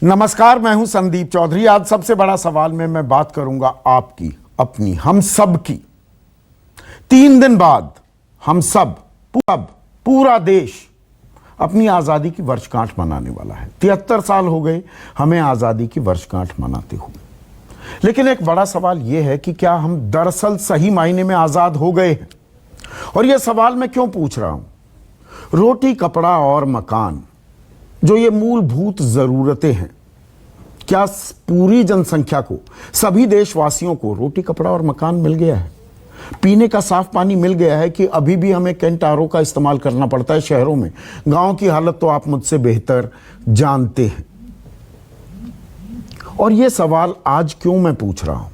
नमस्कार, मैं हूं संदीप चौधरी। आज सबसे बड़ा सवाल में मैं बात करूंगा आपकी, अपनी, हम सब की। 3 दिन बाद हम सब, पूरा देश अपनी आजादी की वर्षगांठ मनाने वाला है। 73 साल हो गए हमें आजादी की वर्षगांठ मनाते हुए। लेकिन एक बड़ा सवाल यह है कि क्या हम दरअसल सही मायने में आजाद हो गए हैं? और यह सवाल मैं क्यों पूछ रहा हूं? रोटी, कपड़ा और मकान, जो ये मूलभूत जरूरतें हैं, क्या पूरी जनसंख्या को, सभी देशवासियों को रोटी, कपड़ा और मकान मिल गया है? पीने का साफ पानी मिल गया है कि अभी भी हमें कैंट आरओ का इस्तेमाल करना पड़ता है शहरों में? गांव की हालत तो आप मुझसे बेहतर जानते हैं। और यह सवाल आज क्यों मैं पूछ रहा हूं?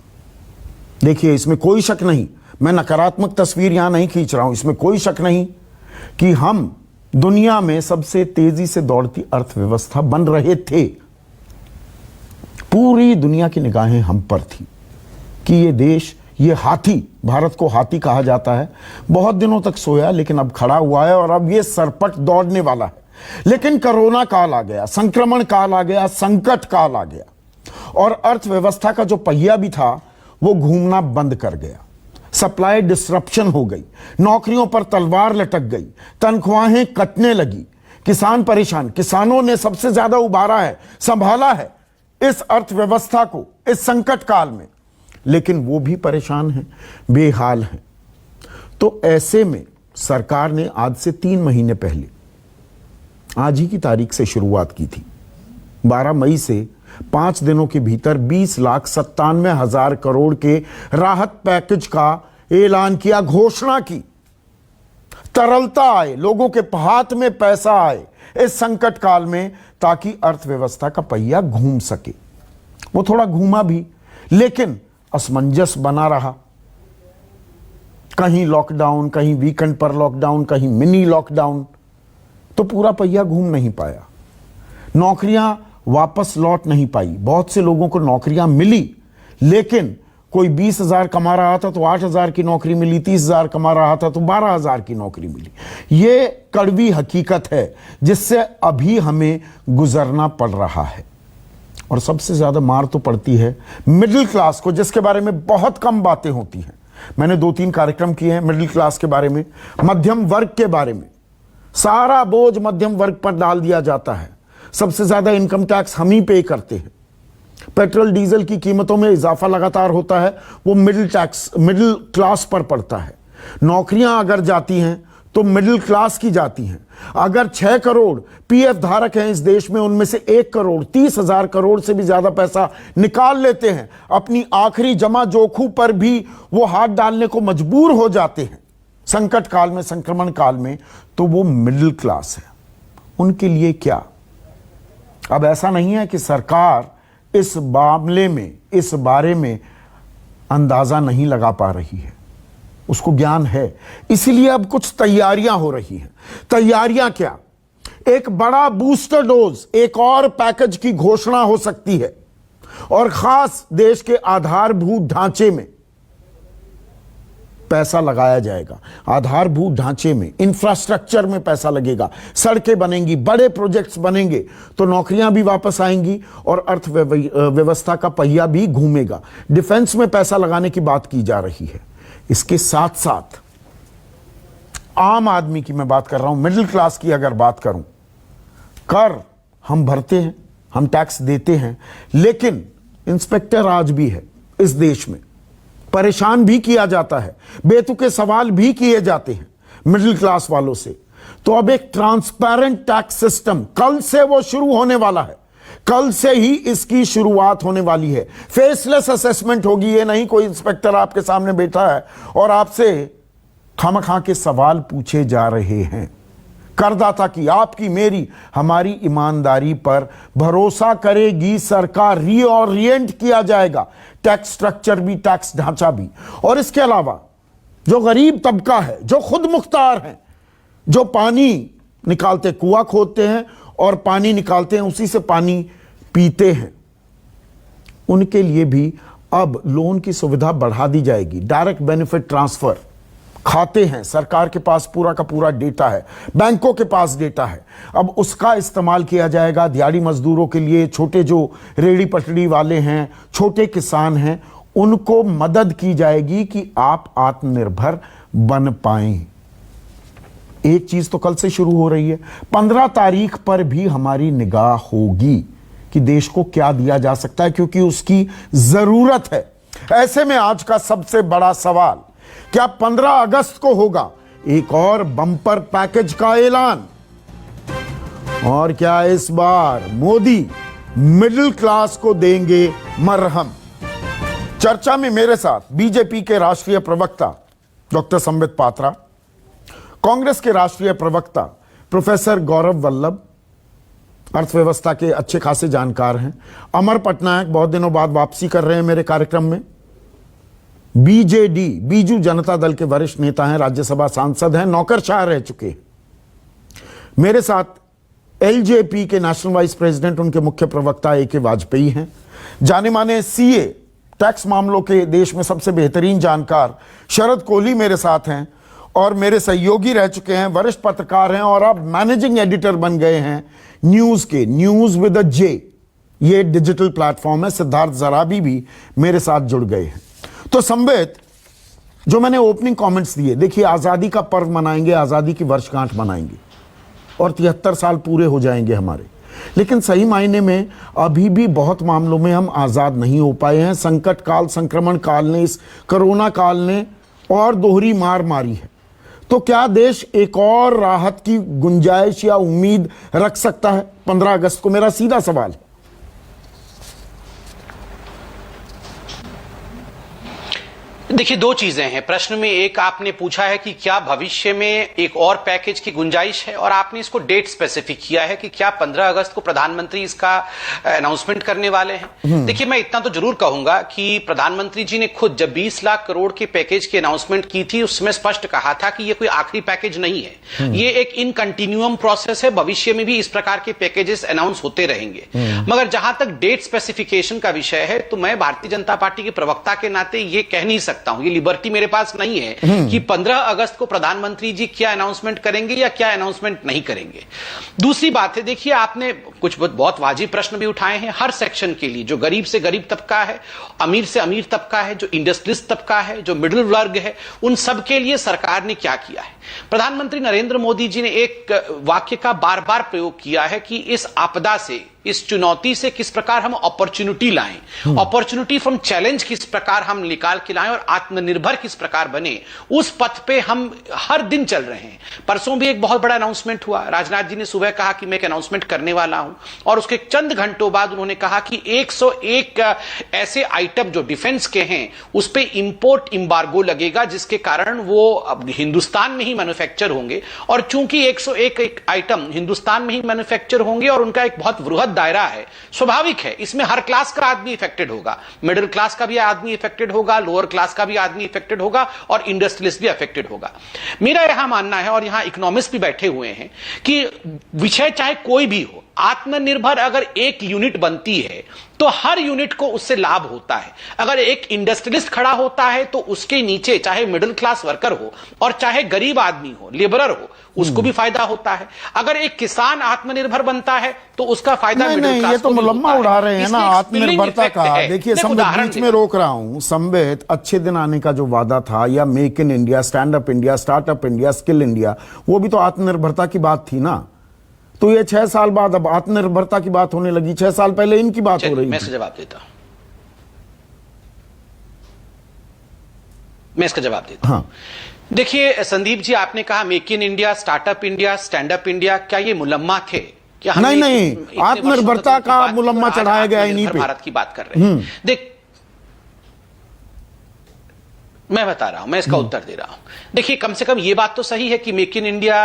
देखिए, इसमें कोई शक नहीं, मैं नकारात्मक तस्वीर यहां नहीं खींच रहा हूं। इसमें कोई शक नहीं कि हम दुनिया में सबसे तेजी से दौड़ती अर्थव्यवस्था बन रहे थे। पूरी दुनिया की निगाहें हम पर थी कि ये देश, ये हाथी, भारत को हाथी कहा जाता है, बहुत दिनों तक सोया लेकिन अब खड़ा हुआ है और अब ये सरपट दौड़ने वाला है। लेकिन कोरोना काल आ गया, संक्रमण काल आ गया, संकट काल आ गया और अर्थव्यवस्था का जो पहिया भी था वो घूमना बंद कर गया। सप्लाई डिसरप्शन हो गई, नौकरियों पर तलवार लटक गई, तनख्वाहें कटने लगी, किसान परेशान। किसानों ने सबसे ज्यादा उबारा है, संभाला है इस अर्थव्यवस्था को इस संकट काल में, लेकिन वो भी परेशान हैं, बेहाल हैं। तो ऐसे में सरकार ने आज से 3 महीने पहले, आज ही की तारीख से शुरुआत की थी। 12 मई से 5 दिनों के भीतर 20,97,000 करोड़ के राहत पैकेज का ऐलान किया, घोषणा की। तरलता आए, लोगों के हाथ में पैसा आए इस संकट काल में, ताकि अर्थव्यवस्था का पहिया घूम सके। वो थोड़ा घूमा भी, लेकिन असमंजस बना रहा। कहीं लॉकडाउन, कहीं वीकेंड पर लॉकडाउन, कहीं मिनी लॉकडाउन, तो पूरा पहिया घूम नहीं पाया। नौकरियां वापस लौट नहीं पाई। बहुत से लोगों को नौकरियां मिली, लेकिन कोई 20,000 कमा रहा था तो 8,000 की नौकरी मिली, 30,000 कमा रहा था तो 12,000 की नौकरी मिली। ये कड़वी हकीकत है जिससे अभी हमें गुजरना पड़ रहा है। और सबसे ज्यादा मार तो पड़ती है मिडिल क्लास को, जिसके बारे में बहुत कम बातें होती हैं। मैंने 2-3 कार्यक्रम किए हैं मिडिल क्लास के बारे में, मध्यम वर्ग के बारे में। सारा बोझ मध्यम वर्ग पर डाल दिया जाता है। सबसे ज्यादा इनकम टैक्स हम ही पे करते हैं। पेट्रोल डीजल की कीमतों में इजाफा लगातार होता है, वो मिडिल क्लास पर पड़ता है। नौकरियां अगर जाती हैं तो मिडिल क्लास की जाती हैं। अगर 6 करोड़ पीएफ धारक हैं इस देश में, उनमें से 1 करोड़ 30,000 करोड़ से भी ज्यादा पैसा निकाल लेते हैं। अपनी आखिरी जमा जोखू पर भी वो हाथ डालने को मजबूर हो जाते हैं संकट काल में, संक्रमण काल में। तो वो मिडिल क्लास है। उनके लिए क्या? अब ऐसा नहीं है कि सरकार इस मामले में, इस बारे में अंदाजा नहीं लगा पा रही है, उसको ज्ञान है। इसीलिए अब कुछ तैयारियां हो रही हैं। तैयारियां क्या? एक बड़ा बूस्टर डोज, एक और पैकेज की घोषणा हो सकती है और खास देश के आधारभूत ढांचे में पैसा लगाया जाएगा। आधारभूत ढांचे में, इंफ्रास्ट्रक्चर में पैसा लगेगा। सड़कें बनेंगी, बड़े प्रोजेक्ट्स बनेंगे, तो नौकरियां भी वापस आएंगी और अर्थव्यवस्था का पहिया भी घूमेगा। डिफेंस में पैसा लगाने की बात की जा रही है। इसके साथ साथ आम आदमी की मैं बात कर रहा हूं, मिडिल क्लास की अगर बात करूं, कर हम भरते हैं, हम टैक्स देते हैं, लेकिन इंस्पेक्टर राज भी है इस देश में। परेशान भी किया जाता है, बेतुके सवाल भी किए जाते हैं मिडिल क्लास वालों से। तो अब एक ट्रांसपेरेंट टैक्स सिस्टम कल से वो शुरू होने वाला है। कल से ही इसकी शुरुआत होने वाली है। फेसलेस असेसमेंट होगी। ये नहीं कोई इंस्पेक्टर आपके सामने बैठा है और आपसे खामखा के सवाल पूछे जा रहे हैं। करदाता की, आपकी, मेरी, हमारी ईमानदारी पर भरोसा करेगी सरकार। रीओरिएंट किया जाएगा टैक्स स्ट्रक्चर भी, टैक्स ढांचा भी। और इसके अलावा जो गरीब तबका है, जो खुद मुख्तार हैं, जो पानी निकालते, कुआं खोदते हैं और पानी निकालते हैं, उसी से पानी पीते हैं, उनके लिए भी अब लोन की सुविधा बढ़ा दी जाएगी। डायरेक्ट बेनिफिट ट्रांसफर, खाते हैं, सरकार के पास पूरा का पूरा डेटा है, बैंकों के पास डेटा है। अब उसका इस्तेमाल किया जाएगा दिहाड़ी मजदूरों के लिए, छोटे जो रेहड़ी पटड़ी वाले हैं, छोटे किसान हैं, उनको मदद की जाएगी कि आप आत्मनिर्भर बन पाएं। एक चीज तो कल से शुरू हो रही है, 15 तारीख पर भी हमारी निगाह होगी कि देश को क्या दिया जा सकता है, क्योंकि उसकी जरूरत है। ऐसे में आज का सबसे बड़ा सवाल, क्या 15 अगस्त को होगा एक और बम्पर पैकेज का ऐलान? और क्या इस बार मोदी मिडिल क्लास को देंगे मरहम? चर्चा में मेरे साथ बीजेपी के राष्ट्रीय प्रवक्ता डॉक्टर संबित पात्रा, कांग्रेस के राष्ट्रीय प्रवक्ता प्रोफेसर गौरव वल्लभ, अर्थव्यवस्था के अच्छे खासे जानकार हैं, अमर पटनायक बहुत दिनों बाद वापसी कर रहे हैं मेरे कार्यक्रम में, बीजेडी बीजू जनता दल के वरिष्ठ नेता हैं, राज्यसभा सांसद हैं, नौकरशाह रह चुके हैं। मेरे साथ एलजेपी के नेशनल वाइस प्रेसिडेंट, उनके मुख्य प्रवक्ता ए.के. वाजपेयी हैं, जाने माने सीए, टैक्स मामलों के देश में सबसे बेहतरीन जानकार शरद कोहली मेरे साथ हैं, और मेरे सहयोगी रह चुके हैं, वरिष्ठ पत्रकार हैं और अब मैनेजिंग एडिटर बन गए हैं न्यूज के, न्यूज विद अ जे, ये डिजिटल प्लेटफॉर्म है, सिद्धार्थ जराबी भी मेरे साथ जुड़ गए हैं। तो संबित, जो मैंने ओपनिंग कमेंट्स दिए, देखिए आजादी का पर्व मनाएंगे, आजादी की वर्षगांठ मनाएंगे और 73 साल पूरे हो जाएंगे हमारे, लेकिन सही मायने में अभी भी बहुत मामलों में हम आजाद नहीं हो पाए हैं। संकट काल, संक्रमण काल ने, इस कोरोना काल ने और दोहरी मार मारी है। तो क्या देश एक और राहत की गुंजाइश या उम्मीद रख सकता है 15 अगस्त को? मेरा सीधा सवाल है। देखिए, दो चीजें हैं प्रश्न में। एक आपने पूछा है कि क्या भविष्य में एक और पैकेज की गुंजाइश है, और आपने इसको डेट स्पेसिफिक किया है कि क्या 15 अगस्त को प्रधानमंत्री इसका अनाउंसमेंट करने वाले हैं। देखिए, मैं इतना तो जरूर कहूंगा कि प्रधानमंत्री जी ने खुद जब 20 लाख करोड़ के पैकेज की अनाउंसमेंट की थी, उसमें स्पष्ट कहा था कि यह कोई आखिरी पैकेज नहीं है, ये एक इन कंटिन्यूअम प्रोसेस है, भविष्य में भी इस प्रकार के पैकेजेस अनाउंस होते रहेंगे। मगर जहां तक डेट स्पेसिफिकेशन का विषय है, तो मैं भारतीय जनता पार्टी के प्रवक्ता के नाते यह कह नहीं सकता, ये लिबर्टी मेरे पास नहीं है कि 15 अगस्त को प्रधानमंत्री जी क्या अनाउंसमेंट करेंगे या क्या अनाउंसमेंट नहीं करेंगे। दूसरी बात है, देखिए आपने कुछ बहुत वाजिब प्रश्न भी उठाए हैं हर सेक्शन के लिए, जो गरीब से गरीब तबका है, अमीर से अमीर तबका है, जो इंडस्ट्रियलिस्ट तबका है, जो मिडिल वर्ग है, उन सब के लिए सरकार ने क्या किया है। प्रधानमंत्री नरेंद्र मोदी जी ने एक वाक्य का बार बार प्रयोग किया है कि इस आपदा से, इस चुनौती से किस प्रकार हम अपॉर्चुनिटी लाएं, अपॉर्चुनिटी फ्रॉम चैलेंज किस प्रकार हम निकाल के लाएं और आत्मनिर्भर किस प्रकार बने, उस पथ पे हम हर दिन चल रहे हैं। परसों भी एक बहुत बड़ा अनाउंसमेंट हुआ, राजनाथ जी ने सुबह कहा कि मैं एक अनाउंसमेंट करने वाला हूं, और उसके चंद घंटों बाद उन्होंने कहा कि 101 ऐसे आइटम जो डिफेंस के हैं उस पे इंपोर्ट इंबार्गो लगेगा, जिसके कारण वो अब हिंदुस्तान में ही मैन्युफैक्चर होंगे। और चूंकि 101 आइटम हिंदुस्तान में ही मैन्युफैक्चर होंगे और उनका एक बहुत वृहद दायरा है, स्वाभाविक है इसमें हर क्लास का आदमी इफेक्टेड होगा, मिडिल क्लास का भी आदमी इफेक्टेड होगा, लोअर क्लास का भी आदमी इफेक्टेड होगा, और इंडस्ट्रियलिस्ट भी अफेक्टेड होगा। मेरा यहां मानना है, और यहां इकोनॉमिस्ट भी बैठे हुए हैं, कि विषय चाहे कोई भी हो, आत्मनिर्भर अगर एक यूनिट बनती है तो हर यूनिट को उससे लाभ होता है। अगर एक इंडस्ट्रियलिस्ट खड़ा होता है तो उसके नीचे चाहे मिडिल क्लास वर्कर हो और चाहे गरीब आदमी हो, लेबरर हो, उसको भी फायदा होता है। अगर एक किसान आत्मनिर्भर बनता है तो उसका फायदा मिडिल क्लास ये तो मुलम्मा उड़ा रहे हैं ना आत्मनिर्भरता का। देखिए संबित, बीच में रोक रहा हूं, संबित, अच्छे दिन आने का जो वादा था, या make in India, stand up India, startup India, skill India, वो भी तो आत्मनिर्भरता की बात थी ना। तो ये 6 साल बाद अब आत्मनिर्भरता की बात होने लगी, 6 साल पहले इनकी बात हो रही है। मैं इसका जवाब देता हूं, मैं इसका जवाब देता हूं। हाँ। देखिए संदीप जी, आपने कहा make in India, startup India, stand up India, क्या ये मुलम्मा थे? क्या नहीं, आत्मनिर्भरता का मुलम्मा चढ़ाया गया इन्हीं पे। भारत की बात कर रहे हैं। देख, मैं बता रहा हूं, मैं इसका उत्तर दे रहा हूं। देखिए, कम से कम ये बात तो सही है कि मेक इन इंडिया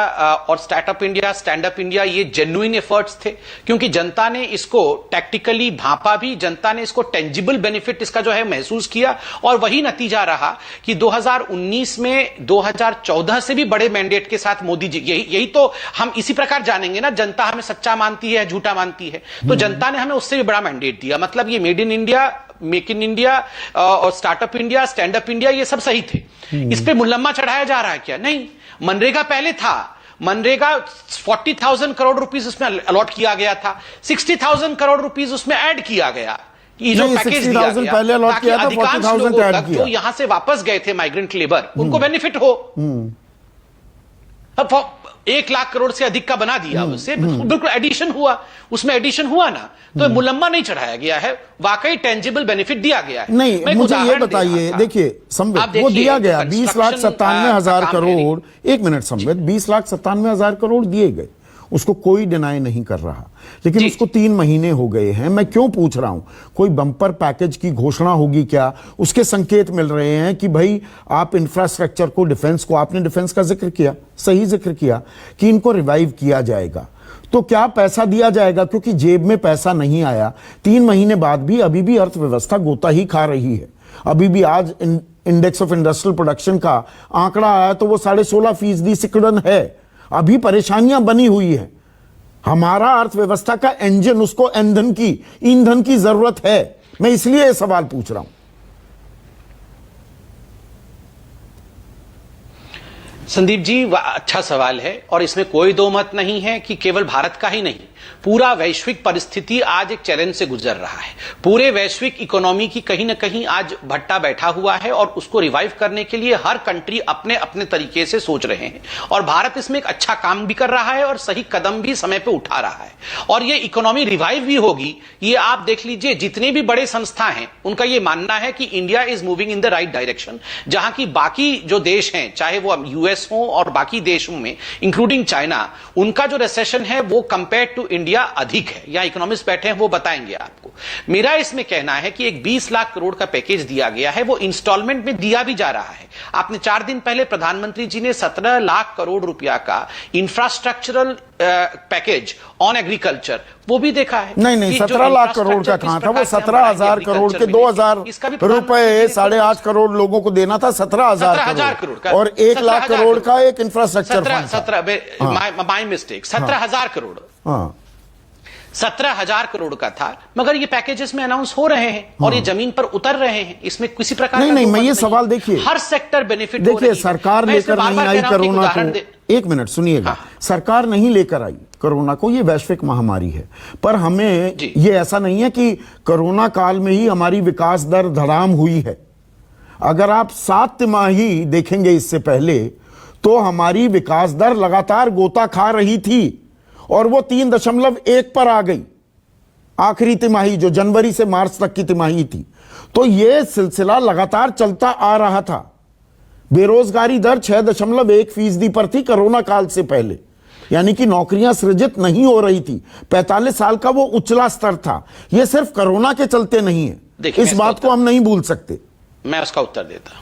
और startup India, stand up India, ये जेन्युइन एफर्ट्स थे, क्योंकि जनता ने इसको टैक्टिकली भांपा भी, जनता ने इसको टेंजिबल बेनिफिट इसका जो है महसूस किया, और वही नतीजा रहा कि 2019 में 2014 से भी बड़े मैंडेट के साथ मोदी जी, यही तो हम इसी प्रकार जानेंगे ना, जनता हमें सच्चा मानती है, झूठा मानती है। तो जनता ने हमें उससे भी बड़ा मैंडेट दिया। मतलब ये made in India make in India और startup India, stand up India, ये सब सही थे। इस पे मुलम्मा चढ़ाया जा रहा है क्या? नहीं। मनरेगा पहले था, मनरेगा 40,000 करोड़ रुपीस उसमें अलॉट किया गया था, 60,000 करोड़ रुपीस उसमें ऐड किया गया। ये जो पैकेज दिया गया पहले अलॉट किया था, अधिकांश लोगों तक जो यहां से वापस गए थे माइग्रेंट लेबर, उनको बेनिफिट हो। अब 1 लाख करोड़ से अधिक का बना दिया, उससे बिल्कुल एडिशन हुआ, उसमें एडिशन हुआ ना, तो मुलम्मा नहीं चढ़ाया गया है, वाकई टेंजिबल बेनिफिट दिया गया है। नहीं, मुझे ये बताइए, देखिए संबित, वो दिया गया 20,97,000 करोड़, 1 मिनट संबित, 20,97,000 करोड़ दिए गए, उसको कोई डिनाई नहीं कर रहा, लेकिन उसको 3 महीने हो गए हैं। मैं क्यों पूछ रहा हूं, कोई बंपर पैकेज की घोषणा होगी क्या? उसके संकेत मिल रहे हैं कि भाई आप इंफ्रास्ट्रक्चर को, डिफेंस को, आपने डिफेंस का जिक्र किया, सही जिक्र किया कि इनको रिवाइव किया जाएगा। तो क्या पैसा दिया जाएगा? क्योंकि जेब में पैसा नहीं आया, 3 महीने बाद भी अभी भी अर्थव्यवस्था गोता ही खा रही है। अभी भी आज इंडेक्स ऑफ इंडस्ट्रियल प्रोडक्शन का आंकड़ा आया तो वो 16.5% सिकुड़न है, अभी परेशानियां बनी हुई है। हमारा अर्थव्यवस्था का इंजन, उसको ईंधन की जरूरत है। मैं इसलिए यह सवाल पूछ रहा हूं। संदीप जी, अच्छा सवाल है और इसमें कोई दो मत नहीं है कि केवल भारत का ही नहीं, पूरा वैश्विक परिस्थिति आज एक चैलेंज से गुजर रहा है। पूरे वैश्विक इकोनॉमी की कहीं ना कहीं आज भट्टा बैठा हुआ है और उसको रिवाइव करने के लिए हर कंट्री अपने अपने तरीके से सोच रहे हैं और भारत इसमें एक अच्छा काम भी कर रहा है और सही कदम भी समय पे उठा रहा है और ये इकोनॉमी रिवाइव भी होगी। ये आप देख लीजिए, जितने भी बड़े संस्था हैं उनका ये मानना है कि India is moving in the right direction, जहां की बाकी जो देश हैं, चाहे वो यूएस हो और बाकी देशों में इंक्लूडिंग चाइना, उनका जो रिसेशन है वो कंपेयर टू इंडिया अधिक है। यहां इकोनॉमिस्ट बैठे हैं, वो बताएंगे आपको। मेरा इसमें कहना है कि एक 20 लाख करोड़ का पैकेज दिया गया है, वो इंस्टॉलमेंट में दिया भी जा रहा है। आपने 4 दिन पहले प्रधानमंत्री जी ने 17 लाख करोड़ रुपया का इंफ्रास्ट्रक्चरल पैकेज ऑन एग्रीकल्चर वो भी देखा है। नहीं, 17 लाख करोड़ का कहां था वो? 17,000 करोड़ के 2,000 रुपए 8.5 करोड़ लोगों को देना था, 17,000 करोड़ का, और 1 लाख करोड़ का एक इंफ्रास्ट्रक्चर फंड था। माय मिस्टेक, 17,000 करोड़, 17,000 करोड़ का था। मगर ये पैकेजेस में अनाउंस हो रहे हैं और ये जमीन पर उतर रहे हैं, इसमें किसी प्रकार नहीं, मैं ये सवाल, देखिए हर सेक्टर बेनिफिट, देखिए सरकार लेकर नहीं आई कोरोना को। 1 मिनट सुनिएगा, सरकार नहीं लेकर आई कोरोना को, ये वैश्विक महामारी है। पर हमें ये ऐसा नहीं है कि कोरोना काल में ही हमारी विकास दर धड़ाम हुई है। अगर आप 7 तिमाही देखेंगे इससे पहले, तो हमारी विकास दर लगातार गोता खा रही थी और वो 3.1 पर आ गई आखिरी तिमाही, जो जनवरी से मार्च तक की तिमाही थी। तो ये सिलसिला लगातार चलता आ रहा था। बेरोजगारी दर 6.1% पर थी कोरोना काल से पहले, यानी कि नौकरियां सृजित नहीं हो रही थी। 45 साल का वो उछला स्तर था। ये सिर्फ कोरोना के चलते नहीं है, इस बात को हम नहीं भूल सकते। मैं इसका उत्तर देता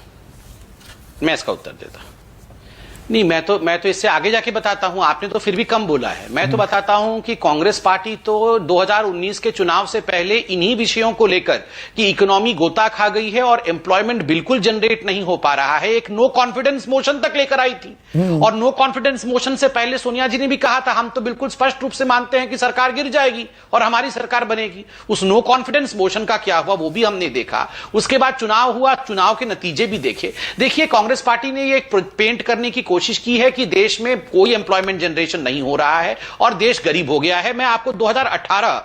नहीं, मैं तो इससे आगे जाके बताता हूं। आपने तो फिर भी कम बोला है। मैं तो बताता हूं कि कांग्रेस पार्टी तो 2019 के चुनाव से पहले इन्हीं विषयों को लेकर कि इकोनॉमी गोता खा गई है और एम्प्लॉयमेंट बिल्कुल जनरेट नहीं हो पा रहा है, एक नो कॉन्फिडेंस मोशन तक लेकर आई थी। और नो कॉन्फिडेंस मोशन से पहले सोनिया जी ने भी कहा था, हम तो बिल्कुल स्पष्ट रूप से मानते हैं कि सरकार गिर जाएगी और हमारी सरकार बनेगी। उस नो कॉन्फिडेंस मोशन का क्या हुआ वो भी हमने देखा। उसके बाद चुनाव हुआ, चुनाव के नतीजे भी देखे। देखिए, कांग्रेस पार्टी ने ये पेंट करने की कोशिश की है कि देश में कोई एम्प्लॉयमेंट जनरेशन नहीं हो रहा है और देश गरीब हो गया है। मैं आपको 2018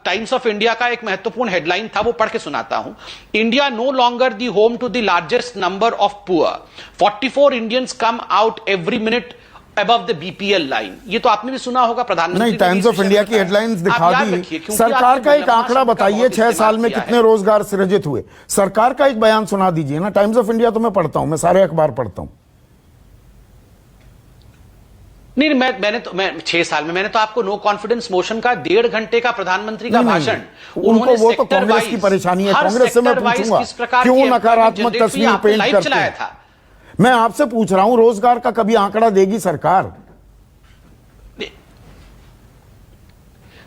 टाइम्स ऑफ इंडिया का एक महत्वपूर्ण हेडलाइन था, वो पढ़ के सुनाता हूं। India no longer the home to the largest number of poor, 44 Indians come out every minute above the BPL line. ये तो आपने भी सुना होगा, प्रधानमंत्री नहीं, टाइम्स ऑफ इंडिया की हेडलाइंस दिखा दी। सरकार का एक आंकड़ा बताइए, 6 साल में कितने रोजगार सृजित हुए। सरकार का एक बयान सुना दीजिए ना। टाइम्स ऑफ इंडिया तो मैं पढ़ता हूं, मैं सारे अखबार पढ़ता हूं। नहीं, मैं 6 साल में मैंने तो आपको नो कॉन्फिडेंस मोशन का 1.5 घंटे का प्रधानमंत्री का भाषण, उनको वो तो कांग्रेस की परेशानी है। कांग्रेस से मैं पूछूंगा क्यों नकारात्मक तस्वीर पेंट करते हैं। मैं आपसे पूछ रहा हूं, रोजगार का कभी आंकड़ा देगी सरकार?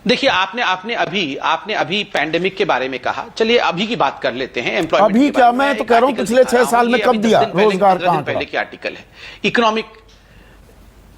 देखिए, आपने अभी पैंडेमिक के बारे में कहा। चलिए अभी की बात कर लेते हैं। एम्प्लॉयमेंट अभी क्या, मैं तो कह रहा हूं पिछले 6 साल में कब दिया रोजगार का आंकड़ा? पहले की आर्टिकल है इकोनॉमिक।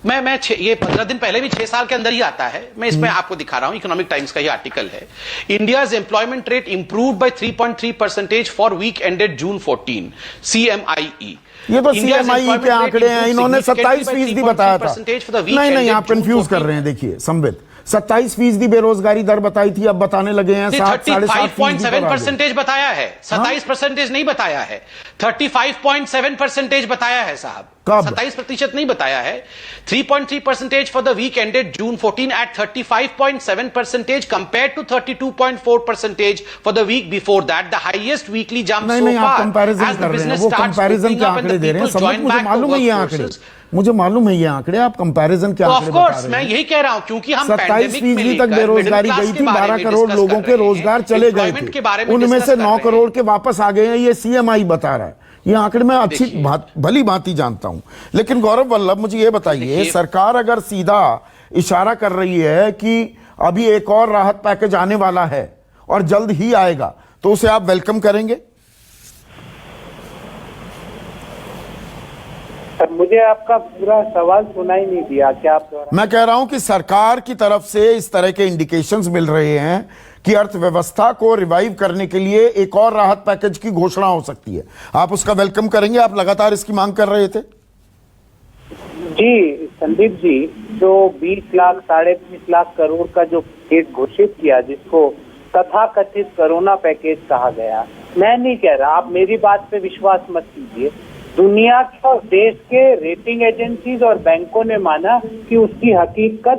ये 15 दिन पहले भी 6 साल के अंदर ही आता है। मैं इसमें आपको दिखा रहा हूं, इकोनॉमिक टाइम्स का ही आर्टिकल है। India's employment rate improved by 3.3% for week ended June 14, CMIE। ये तो CMIE के आंकड़े हैं, इन्होंने 27% बताया था। नहीं, आप कंफ्यूज कर रहे हैं। देखिए संबित, 27% बेरोजगारी दर बताई थी, अब बताने लगे हैं 35.7% बताया है, 27% नहीं बताया है, 35.7% बताया है साहब। 27% नहीं बताया है। 3.3% for the week ended June 14 at 35.7% compared to 32.4% for the week before that, the highest weekly jump so far. आप कंपैरिजन कर रहे हैं, वो कंपैरिजन के आंकड़े दे रहे हैं। मुझे मालूम है ये आंकड़े, मुझे मालूम है ये आंकड़े, आप कंपैरिजन के आंकड़े बता रहे हैं। मैं यही कह रहा हूं, क्योंकि हम 27% तक बेरोजगारी गई थी, 12 करोड़ लोगों के रोजगार चले गए थे, उनमें से 9 करोड़ के वापस आ गए हैं, ये CMI बता रहा है। ये आंकड़े मैं अच्छी भली भांति जानता हूं। लेकिन गौरव वल्लभ, मुझे ये बताइए, सरकार अगर सीधा इशारा कर रही है कि अभी एक और राहत पैकेज आने वाला है और जल्द ही आएगा, तो उसे आप वेलकम करेंगे? मुझे आपका पूरा सवाल सुनाई नहीं दिया, क्या आप? मैं कह रहा हूं कि सरकार की तरफ से इस तरह के इंडिकेशंस मिल रहे हैं कि अर्थव्यवस्था को रिवाइव करने के लिए एक और राहत पैकेज की घोषणा हो सकती है। आप उसका वेलकम करेंगे? आप लगातार इसकी मांग कर रहे थे। जी संदीप जी, जो 20 लाख 20.5 लाख करोड़ का जो पैकेज घोषित किया, जिसको तथाकथित कोरोना पैकेज कहा गया, मैं नहीं कह रहा, आप मेरी बात पे विश्वास मत कीजिए। दुनिया के और देश के रेटिंग एजेंसीज और बैंकों ने माना कि उसकी हकीकत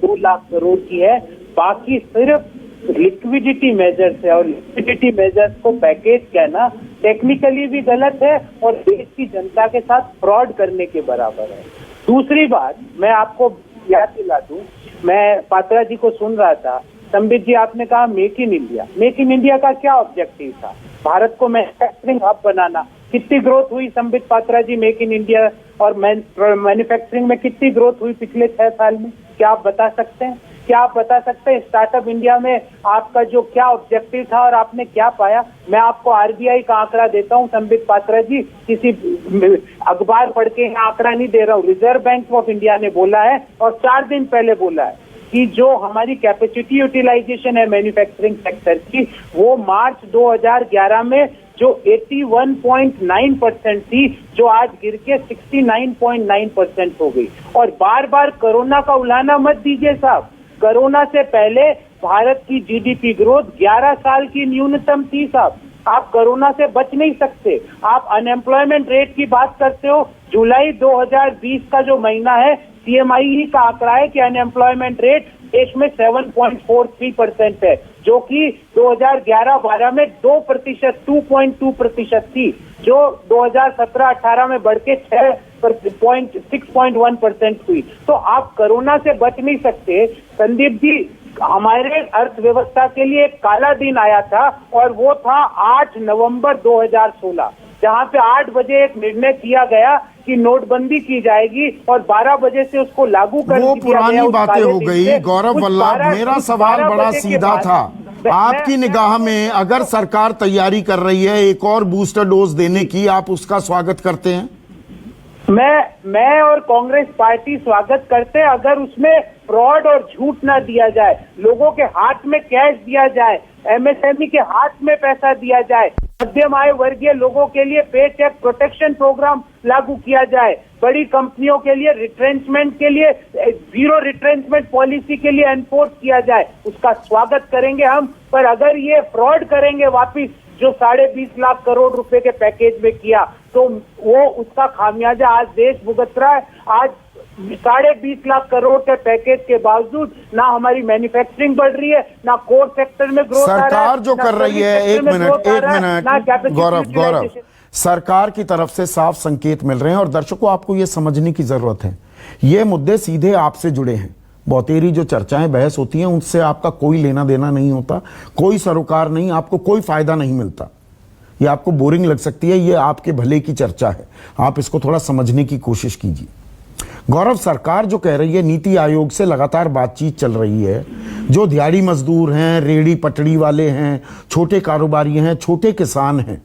2 लाख करोड़ की है। बाकी सिर्फ लिक्विडिटी मेजर्स है, और लिक्विडिटी मेजर्स को पैकेज कहना टेक्निकली भी गलत है और देश की जनता के साथ फ्रॉड करने के बराबर है। दूसरी बात मैं आपको याद दिला दूं, मैं पात्रा जी को सुन रहा था, संबित जी आपने कहा make in India. Make in India का क्या ऑब्जेक्टिव था? भारत को मैन्युफैक्चरिंग हब बनाना। कितनी ग्रोथ हुई संबित पात्रा जी मेक इन इंडिया और मैन्युफैक्चरिंग में कितनी ग्रोथ हुई पिछले 6 साल में? क्या आप बता सकते हैं? क्या आप बता सकते हैं स्टार्टअप इंडिया में आपका जो क्या ऑब्जेक्टिव था और आपने क्या पाया? मैं आपको RBI का आंकड़ा देता हूं संबित पात्रा जी, किसी अखबार पढ़ के आंकड़ा नहीं दे रहा हूं। रिजर्व बैंक ऑफ इंडिया ने बोला है और 4 दिन पहले बोला है कि जो हमारी कैपेसिटी यूटिलाइजेशन है मैन्युफैक्चरिंग सेक्टर की, वो मार्च 2011 में जो 81.9% थी, जो आज गिर के 69.9% हो गई। और बार बार कोरोना का उलाहना मत दीजिए साहब। कोरोना से पहले भारत की GDP ग्रोथ 11 साल की न्यूनतम थी साहब। आप कोरोना से बच नहीं सकते। आप अनएम्प्लॉयमेंट रेट की बात करते हो, जुलाई 2020 का जो महीना है, CMIE का आंकड़ा है कि अनएम्प्लॉयमेंट रेट देश में 7.43% है, जो कि 2011-12 में 2.2% थी, जो 2017-18 में बढ़ के 6.1% हुई। तो आप कोरोना से बच नहीं सकते। संदीप जी, हमारे अर्थव्यवस्था के लिए एक काला दिन आया था और वो था 8 नवंबर 2016, जहां पे 8 बजे एक निर्णय किया गया कि नोटबंदी की जाएगी और 12 बजे से उसको लागू कर दिया गया। वो पुरानी बातें हो गई गौरव वल्लभ। मेरा सवाल बड़ा सीधा था। आपकी निगाह में अगर सरकार तैयारी कर रही है एक और बूस्टर डोज देने की, आप उसका स्वागत करते हैं? मैं और कांग्रेस पार्टी स्वागत करते हैं, अगर उसमें फ्रॉड और झूठ ना दिया जाए, लोगों के हाथ में कैश दिया जाए, MSME के हाथ में पैसा दिया जाए, मध्यम आय वर्गीय लोगों के लिए पे चेक प्रोटेक्शन प्रोग्राम लागू किया जाए, बड़ी कंपनियों के लिए रिट्रेंचमेंट के लिए जीरो रिट्रेंचमेंट पॉलिसी के लिए एनफोर्स किया जाए, उसका स्वागत करेंगे हम। पर अगर ये फ्रॉड करेंगे वापिस, जो 20.5 लाख करोड़ रुपए के पैकेज में किया, तो वो उसका खामियाजा आज देश भुगत रहा है। आज 20.5 लाख करोड़ के पैकेज के बावजूद ना हमारी मैन्युफैक्चरिंग बढ़ रही है, ना कोर सेक्टर में ग्रोथ आ रहा है। सरकार जो कर रही है, एक मिनट गौरव, सरकार की तरफ से साफ संकेत मिल रहे हैं और दर्शकों आपको यह समझने की जरूरत है, ये मुद्दे सीधे आपसे जुड़े हैं। बहुतेरी जो चर्चाएं बहस होती हैं उनसे आपका कोई लेना देना नहीं होता, कोई सरोकार नहीं, आपको कोई फायदा नहीं मिलता। ये आपको बोरिंग लग सकती है, ये आपके भले की चर्चा है, आप इसको थोड़ा समझने की कोशिश कीजिए। गौरव, सरकार जो कह रही है, नीति आयोग से लगातार बातचीत चल रही है, जो दिहाड़ी मजदूर हैं, रेहड़ी पटड़ी वाले हैं, छोटे कारोबारी हैं, छोटे किसान हैं,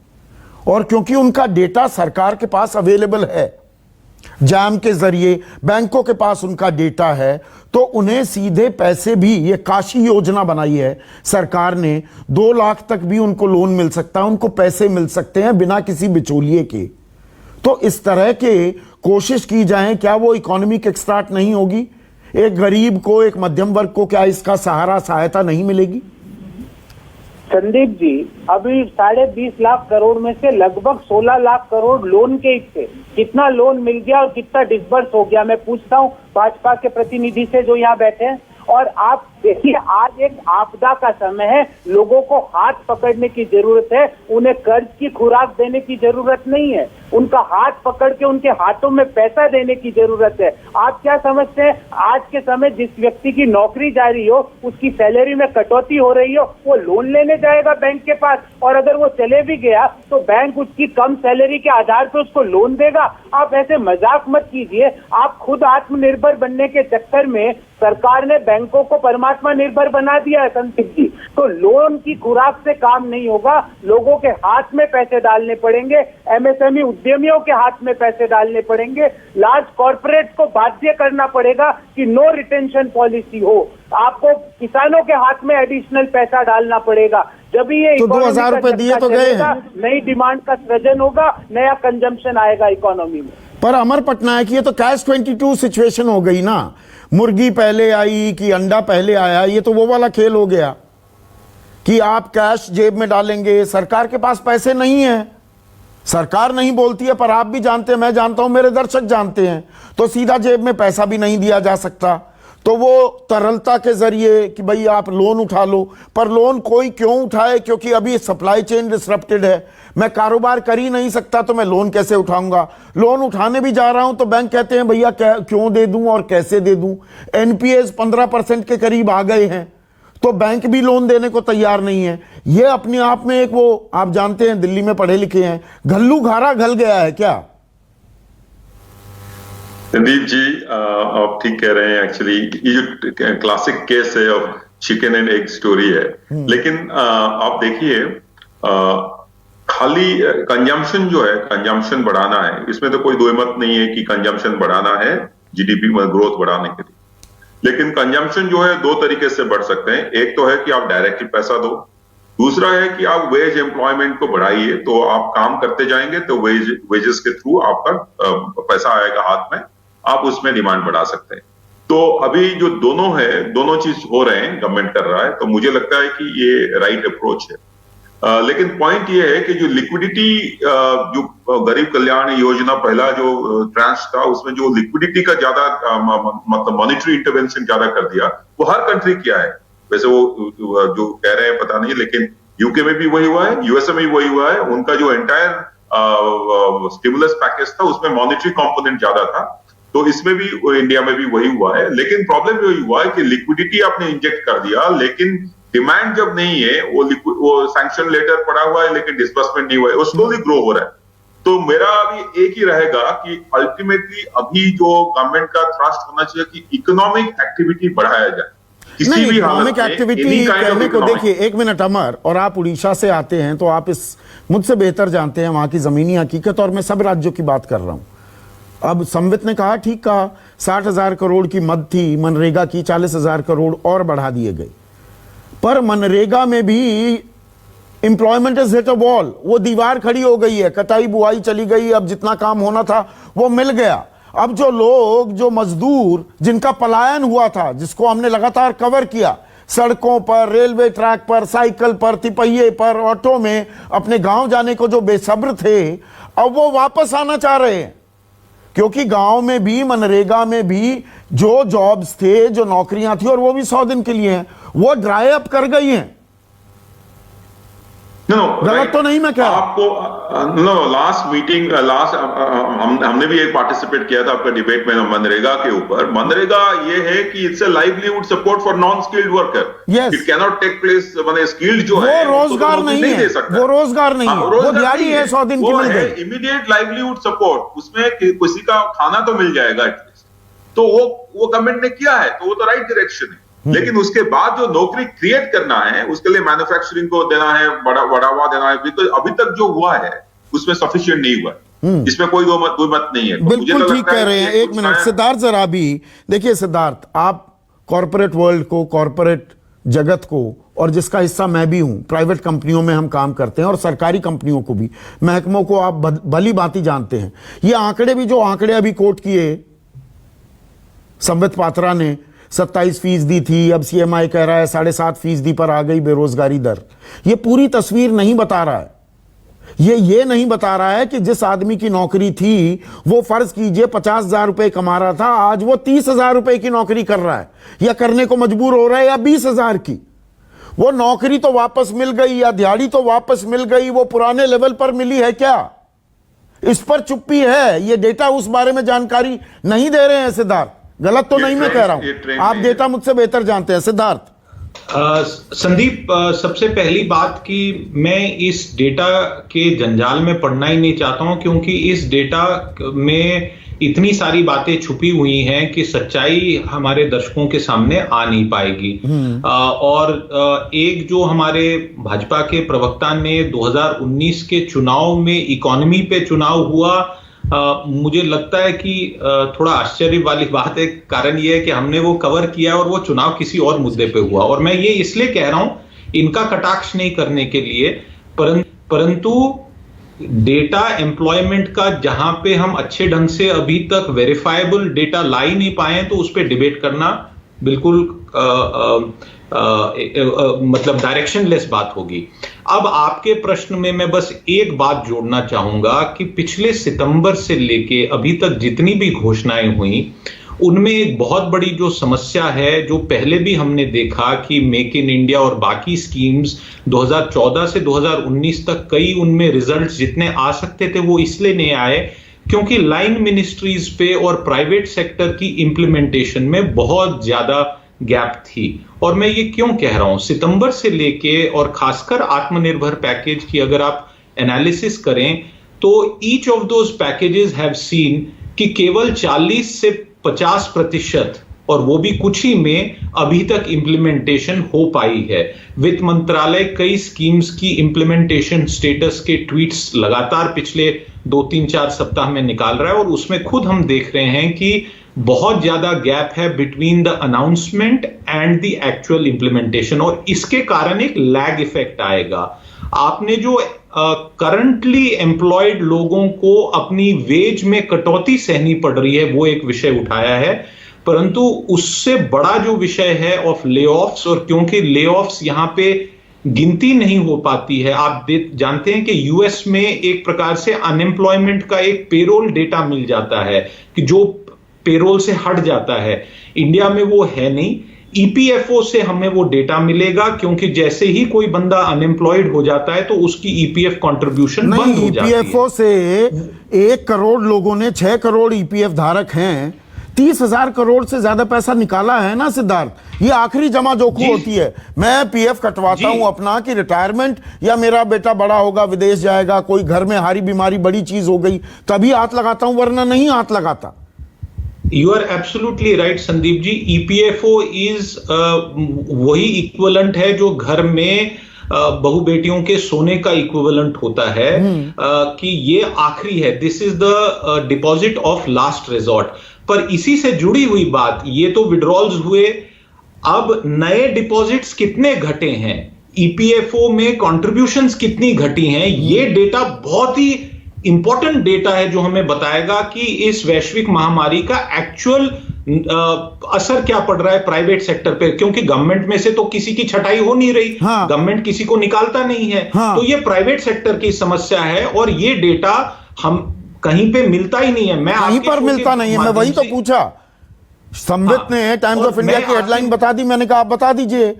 और क्योंकि उनका डेटा सरकार के पास अवेलेबल है, जैम के जरिए, बैंकों के पास उनका डेटा है, तो उन्हें सीधे पैसे भी, ये काशी योजना बनाई है सरकार ने, 2 लाख तक भी उनको लोन मिल सकता है, उनको पैसे मिल सकते हैं बिना किसी बिचौलिए के। तो इस तरह के कोशिश की जाए, क्या वो इकोनॉमिक एक्सटार्ट नहीं होगी? एक गरीब को, एक मध्यम वर्ग को क्या इसका सहारा, सहायता नहीं मिलेगी? संदीप जी, अभी 20.5 लाख करोड़ में से लगभग 16 लाख करोड़ लोन के हिस्से, कितना लोन मिल गया और कितना डिसबर्स हो गया, मैं पूछता हूँ भाजपा के प्रतिनिधि से जो यहाँ बैठे हैं। और आप देखिए, आज एक आपदा का समय है, लोगों को हाथ पकड़ने की जरूरत है, उन्हें कर्ज की खुराक देने की जरूरत नहीं है, उनका हाथ पकड़ के उनके हाथों में पैसा देने की जरूरत है। आप क्या समझते हैं, आज के समय जिस व्यक्ति की नौकरी जा रही हो, उसकी सैलरी में कटौती हो रही हो, वो लोन लेने जाएगा बैंक के पास, और अगर वो चले भी गया तो बैंक उसकी कम सैलरी के आधार पर उसको लोन देगा? आप ऐसे मजाक मत कीजिए। आप खुद आत्मनिर्भर बनने के चक्कर में सरकार ने बैंकों को परमात्मा निर्भर बना दिया है संदीप जी। तो लोन की खुराक से काम नहीं होगा, लोगों के हाथ में पैसे डालने पड़ेंगे, एमएसएमई उद्यमियों के हाथ में पैसे डालने पड़ेंगे, लार्ज कॉर्पोरेट को बाध्य करना पड़ेगा कि नो रिटेंशन पॉलिसी हो, आपको किसानों के हाथ में एडिशनल पैसा डालना पड़ेगा, जब ये तो 2000 रुपए दिए तो गए हैं, नई डिमांड का सृजन होगा, नया कंजम्पशन आएगा इकोनॉमी में। पर अमर पटनायक, ये तो कैश 22 सिचुएशन हो गई ना, मुर्गी पहले आई कि अंडा पहले आया, ये तो वो वाला खेल हो गया कि आप कैश जेब में डालेंगे, सरकार के पास पैसे नहीं है, सरकार नहीं बोलती है, पर आप भी जानते हैं, मैं जानता हूं, मेरे दर्शक जानते हैं, तो सीधा जेब में पैसा भी नहीं दिया जा सकता, तो वो तरलता के जरिए कि भाई आप लोन उठा लो। पर लोन कोई क्यों उठाए? क्योंकि अभी सप्लाई चेन डिसरप्टेड है, मैं कारोबार कर ही नहीं सकता, तो मैं लोन कैसे उठाऊंगा? लोन उठाने भी जा रहा हूं तो बैंक कहते हैं भैया क्यों दे दूं और कैसे दे दूं? एनपीएस 15% के करीब आ गए हैं, तो बैंक भी लोन देने को तैयार नहीं है। ये अपने आप में एक, वो आप जानते हैं, दिल्ली में पढ़े लिखे हैं, घल्लू घारा घल गया है क्या? संदीप जी, आप ठीक कह रहे हैं। एक्चुअली ये जो क्लासिक केस है of chicken and egg story है, लेकिन आप देखिए, खाली कंजम्पशन जो है, कंजम्पशन बढ़ाना है, इसमें तो कोई दो मत नहीं है कि कंजम्पशन बढ़ाना है जीडीपी में ग्रोथ बढ़ाने के लिए। लेकिन कंजम्पशन जो है 2 तरीके से बढ़ सकते हैं। एक तो है कि आप डायरेक्टली पैसा दो, दूसरा है कि आप वेज एम्प्लॉयमेंट को बढ़ाइए, तो आप काम करते जाएंगे तो वेजेस के थ्रू आपका पैसा आएगा हाथ में, आप उसमें डिमांड बढ़ा सकते हैं। तो अभी जो दोनों है, दोनों चीज हो रहे हैं, गवर्नमेंट कर रहा है, तो मुझे लगता है कि ये राइट अप्रोच है। लेकिन पॉइंट ये है कि जो लिक्विडिटी, जो गरीब कल्याण योजना पहला जो ट्रांच था, उसमें जो लिक्विडिटी का ज्यादा मतलब मॉनिटरी इंटरवेंशन ज्यादा कर दिया, वो हर कंट्री किया है। वैसे वो जो कह रहे हैं पता नहीं, लेकिन यूके में भी वही हुआ है, यूएसए में भी वही हुआ है। उनका जो एंटायर स्टिमुलस पैकेज था, उसमें मॉनिटरी कंपोनेंट ज्यादा था, तो इसमें भी, इंडिया में भी वही हुआ है। लेकिन प्रॉब्लम यही हुआ है कि लिक्विडिटी आपने इंजेक्ट कर दिया, लेकिन डिमांड जब नहीं है, वो सैंक्शन लेटर पड़ा हुआ है, लेकिन डिस्बर्समेंट नहीं हुआ है, वो स्लोली ग्रो हो रहा है। तो मेरा अभी एक ही रहेगा कि अल्टीमेटली अभी जो गवर्नमेंट का थ्रस्ट होना चाहिए कि इकोनॉमिक एक्टिविटी बढ़ाया जाए, किसी भी इकोनॉमिक एक्टिविटी कहने को, देखिए 1 मिनट अमर, और आप उड़ीसा से आते हैं तो आप इस मुझसे बेहतर जानते हैं वहां की जमीनी हकीकत, और मैं सब राज्यों की बात कर रहा हूं। अब संबित ने कहा, ठीक कहा, 60,000 करोड़ की मद थी मनरेगा की, 40,000 करोड़ और बढ़ा दिए गए, पर मनरेगा में भी employment is hit a wall, वो दीवार खड़ी हो गई है, कटाई बुआई चली गई, अब जितना काम होना था वो मिल गया। अब जो लोग, जो मजदूर जिनका पलायन हुआ था, जिसको हमने लगातार कवर किया, सड़कों पर, रेलवे ट्रैक पर, साइकिल पर, तिपहिए पर, ऑटो में अपने गांव जाने को जो बेसब्र थे, अब वो वापस आना चाह रहे हैं, क्योंकि गांव में भी, मनरेगा में भी जो जॉब्स थे, जो नौकरियां थी, और वो भी 100 दिन के लिए हैं, वो ड्राई अप कर गई हैं। गलत तो नहीं मैं कह रहा आपको। लास्ट मीटिंग, हमने भी एक पार्टिसिपेट किया था आपका डिबेट में मनरेगा के ऊपर। मनरेगा ये है कि it's a livelihood support for non skilled worker. It can not take place, माने स्किल्ड जो है वो रोजगार नहीं है, वो रोजगार नहीं है, वो दिहाड़ी है 100 दिन की मिल गई, इमीडिएट लाइवलीहुड सपोर्ट, उसमें किसी का खाना तो मिल जाएगा एटलीस्ट। तो वो गवर्नमेंट ने किया है, तो वो तो राइट डायरेक्शन है। लेकिन उसके बाद जो नौकरी क्रिएट करना है, उसके लिए मैन्युफैक्चरिंग को देना है, बढ़ावा देना है, तो अभी तक जो हुआ है उसमें सफिशिएंट नहीं हुआ है। इसमें कोई दो मत नहीं है। तो मुझे बिल्कुल तो ठीक लगता कह है रहे कि हैं। ये एक कुछ मिनट नया- सिद्धार्थ, जरा भी देखिए सिद्धार्थ, आप कॉरपोरेट वर्ल्ड को, कॉरपोरेट जगत को, और जिसका हिस्सा मैं भी हूं, प्राइवेट कंपनियों में हम काम करते हैं और सरकारी कंपनियों को भी, महकमों को आप भली भांति जानते हैं। ये आंकड़े भी, जो आंकड़े अभी कोट किए संबित पात्रा ने, 27% थी, अब सीएमआई कह रहा है 7.5% पर आ गई बेरोजगारी दर, ये पूरी तस्वीर नहीं बता रहा है। ये नहीं बता रहा है कि जिस आदमी की नौकरी थी वो फर्ज कीजिए 50,000 रुपए कमा रहा था, आज वो 30,000 रुपए की नौकरी कर रहा है या करने को मजबूर हो रहा है, या 20,000 की। वो नौकरी तो वापस मिल गई या दिहाड़ी तो वापस मिल गई, वो पुराने लेवल पर मिली है क्या? इस पर चुप्पी है। ये डेटा उस बारे में जानकारी नहीं दे रहे हैं सिद्धार्थ। गलत तो नहीं मैं कह रहा हूं, आप डेटा मुझसे बेहतर जानते हैं सिद्धार्थ। संदीप, सबसे पहली बात कि मैं इस डेटा के जंजाल में पड़ना ही नहीं चाहता हूं, क्योंकि इस डेटा में इतनी सारी बातें छुपी हुई हैं कि सच्चाई हमारे दर्शकों के सामने आ नहीं पाएगी। और एक जो हमारे भाजपा के प्रवक्ता ने 2019 के चुनाव में इकोनॉमी पे चुनाव हुआ, मुझे लगता है कि थोड़ा आश्चर्य वाली बात है। कारण यह है कि हमने वो कवर किया और वो चुनाव किसी और मुद्दे पे हुआ। और मैं ये इसलिए कह रहा हूं, इनका कटाक्ष नहीं करने के लिए, परंतु डेटा एम्प्लॉयमेंट का जहां पे हम अच्छे ढंग से अभी तक वेरीफाइबल डेटा ला ही नहीं पाए, तो उस पर डिबेट करना बिल्कुल मतलब डायरेक्शनलेस बात होगी। अब आपके प्रश्न में मैं बस एक बात जोड़ना चाहूंगा कि पिछले सितंबर से लेके अभी तक जितनी भी घोषणाएं हुई, उनमें एक बहुत बड़ी जो समस्या है, जो पहले भी हमने देखा कि मेक इन इंडिया और बाकी स्कीम्स 2014 से 2019 तक कई उनमें रिजल्ट्स जितने आ सकते थे वो इसलिए नहीं आए क्योंकि लाइन मिनिस्ट्रीज पे और प्राइवेट सेक्टर की इंप्लीमेंटेशन में बहुत ज्यादा गैप थी। और मैं ये क्यों कह रहा हूं, सितंबर से लेके और खासकर आत्मनिर्भर पैकेज की अगर आप एनालिसिस करें तो each of those packages have seen कि केवल 40 से 50% और वो भी कुछ ही में अभी तक इंप्लीमेंटेशन हो पाई है। वित्त मंत्रालय कई स्कीम्स की इंप्लीमेंटेशन स्टेटस के ट्वीट्स लगातार पिछले 2-3-4 सप्ताह में निकाल रहा है और उसमें खुद हम देख रहे हैं कि बहुत ज्यादा गैप है between the announcement and the actual implementation, और इसके कारण एक लैग इफेक्ट आएगा। आपने जो करंटली एम्प्लॉयड लोगों को अपनी वेज में कटौती सहनी पड़ रही है वो एक विषय उठाया है, परंतु उससे बड़ा जो विषय है ऑफ ले ऑफ्स, और क्योंकि ले ऑफ्स यहां पे गिनती नहीं हो पाती है, आप जानते हैं कि यूएस में एक प्रकार से अनएम्प्लॉयमेंट का एक पेरोल डेटा मिल जाता है कि जो पेरोल से हट जाता है, इंडिया में वो है नहीं। ईपीएफओ से हमें वो डेटा मिलेगा क्योंकि जैसे ही कोई बंदा अनएम्प्लॉयड हो जाता है तो उसकी ईपीएफ कंट्रीब्यूशन बंद हो जाती है। ईपीएफओ से 1 करोड़ लोगों ने, 6 करोड़ ईपीएफ धारक हैं, 30,000 करोड़ से ज्यादा पैसा निकाला है ना सिद्धार्थ। ये आखिरी जमा जोखिम होती है। मैं पीएफ कटवाता हूं अपना कि रिटायरमेंट, या मेरा बेटा बड़ा होगा विदेश जाएगा, कोई घर में हारी बीमारी बड़ी चीज हो गई, तभी हाथ लगाता हूं, वरना नहीं हाथ लगाता। You are absolutely right Sandeep ji. EPFO is वही इक्विवेलेंट है जो घर में बहु बेटियों के सोने का इक्विवेलेंट होता है, कि ये आखिरी है, this is the deposit of last resort. पर इसी से जुड़ी हुई बात, ये तो विड्रॉल्स हुए, अब नए डिपॉजिट्स कितने घटे हैं, ईपीएफओ में कॉन्ट्रीब्यूशंस कितनी घटी हैं, ये डेटा बहुत ही इंपॉर्टेंट डेटा है जो हमें बताएगा कि इस वैश्विक महामारी का एक्चुअल असर क्या पड़ रहा है प्राइवेट सेक्टर पे, क्योंकि गवर्नमेंट में से तो किसी की छटाई हो नहीं रही, गवर्नमेंट किसी को निकालता नहीं है, तो ये प्राइवेट सेक्टर की समस्या है और ये डेटा हम कहीं पे मिलता ही नहीं है। मैं कहीं पर मिलता नहीं है, मैं वही तो पूछा। संबित ने टाइम्स ऑफ इंडिया की हेडलाइन बता दी, मैंने कहा आप बता दीजिए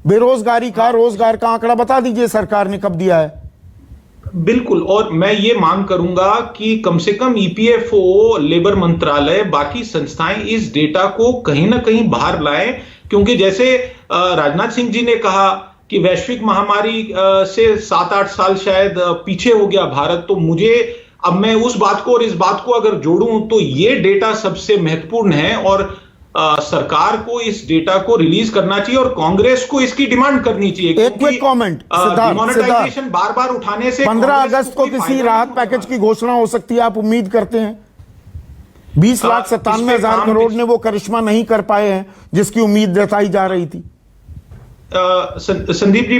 बेरोजगारी का, रोजगार का आंकड़ा बता दीजिए सरकार ने कब दिया है। बिल्कुल, और मैं ये मांग करूंगा कि कम से कम ईपीएफओ, लेबर मंत्रालय, बाकी संस्थाएं इस डेटा को कहीं ना कहीं बाहर लाएं, क्योंकि जैसे राजनाथ सिंह जी ने कहा कि वैश्विक महामारी से 7-8 साल शायद पीछे हो गया भारत, तो मुझे अब मैं उस बात को और इस बात को अगर जोड़ूं तो ये डेटा सबसे महत्वपूर्ण है। और सरकार को इस डेटा को रिलीज करना चाहिए और कांग्रेस को इसकी डिमांड करनी चाहिए। एक क्विक कमेंट, डिमोनेटाइजेशन बार बार उठाने से 15 अगस्त को किसी राहत पैकेज की घोषणा हो सकती है, आप उम्मीद करते हैं? 20,97,000 करोड़ ने वो करिश्मा नहीं कर पाए हैं जिसकी उम्मीद जताई जा रही थी। संदीप जी,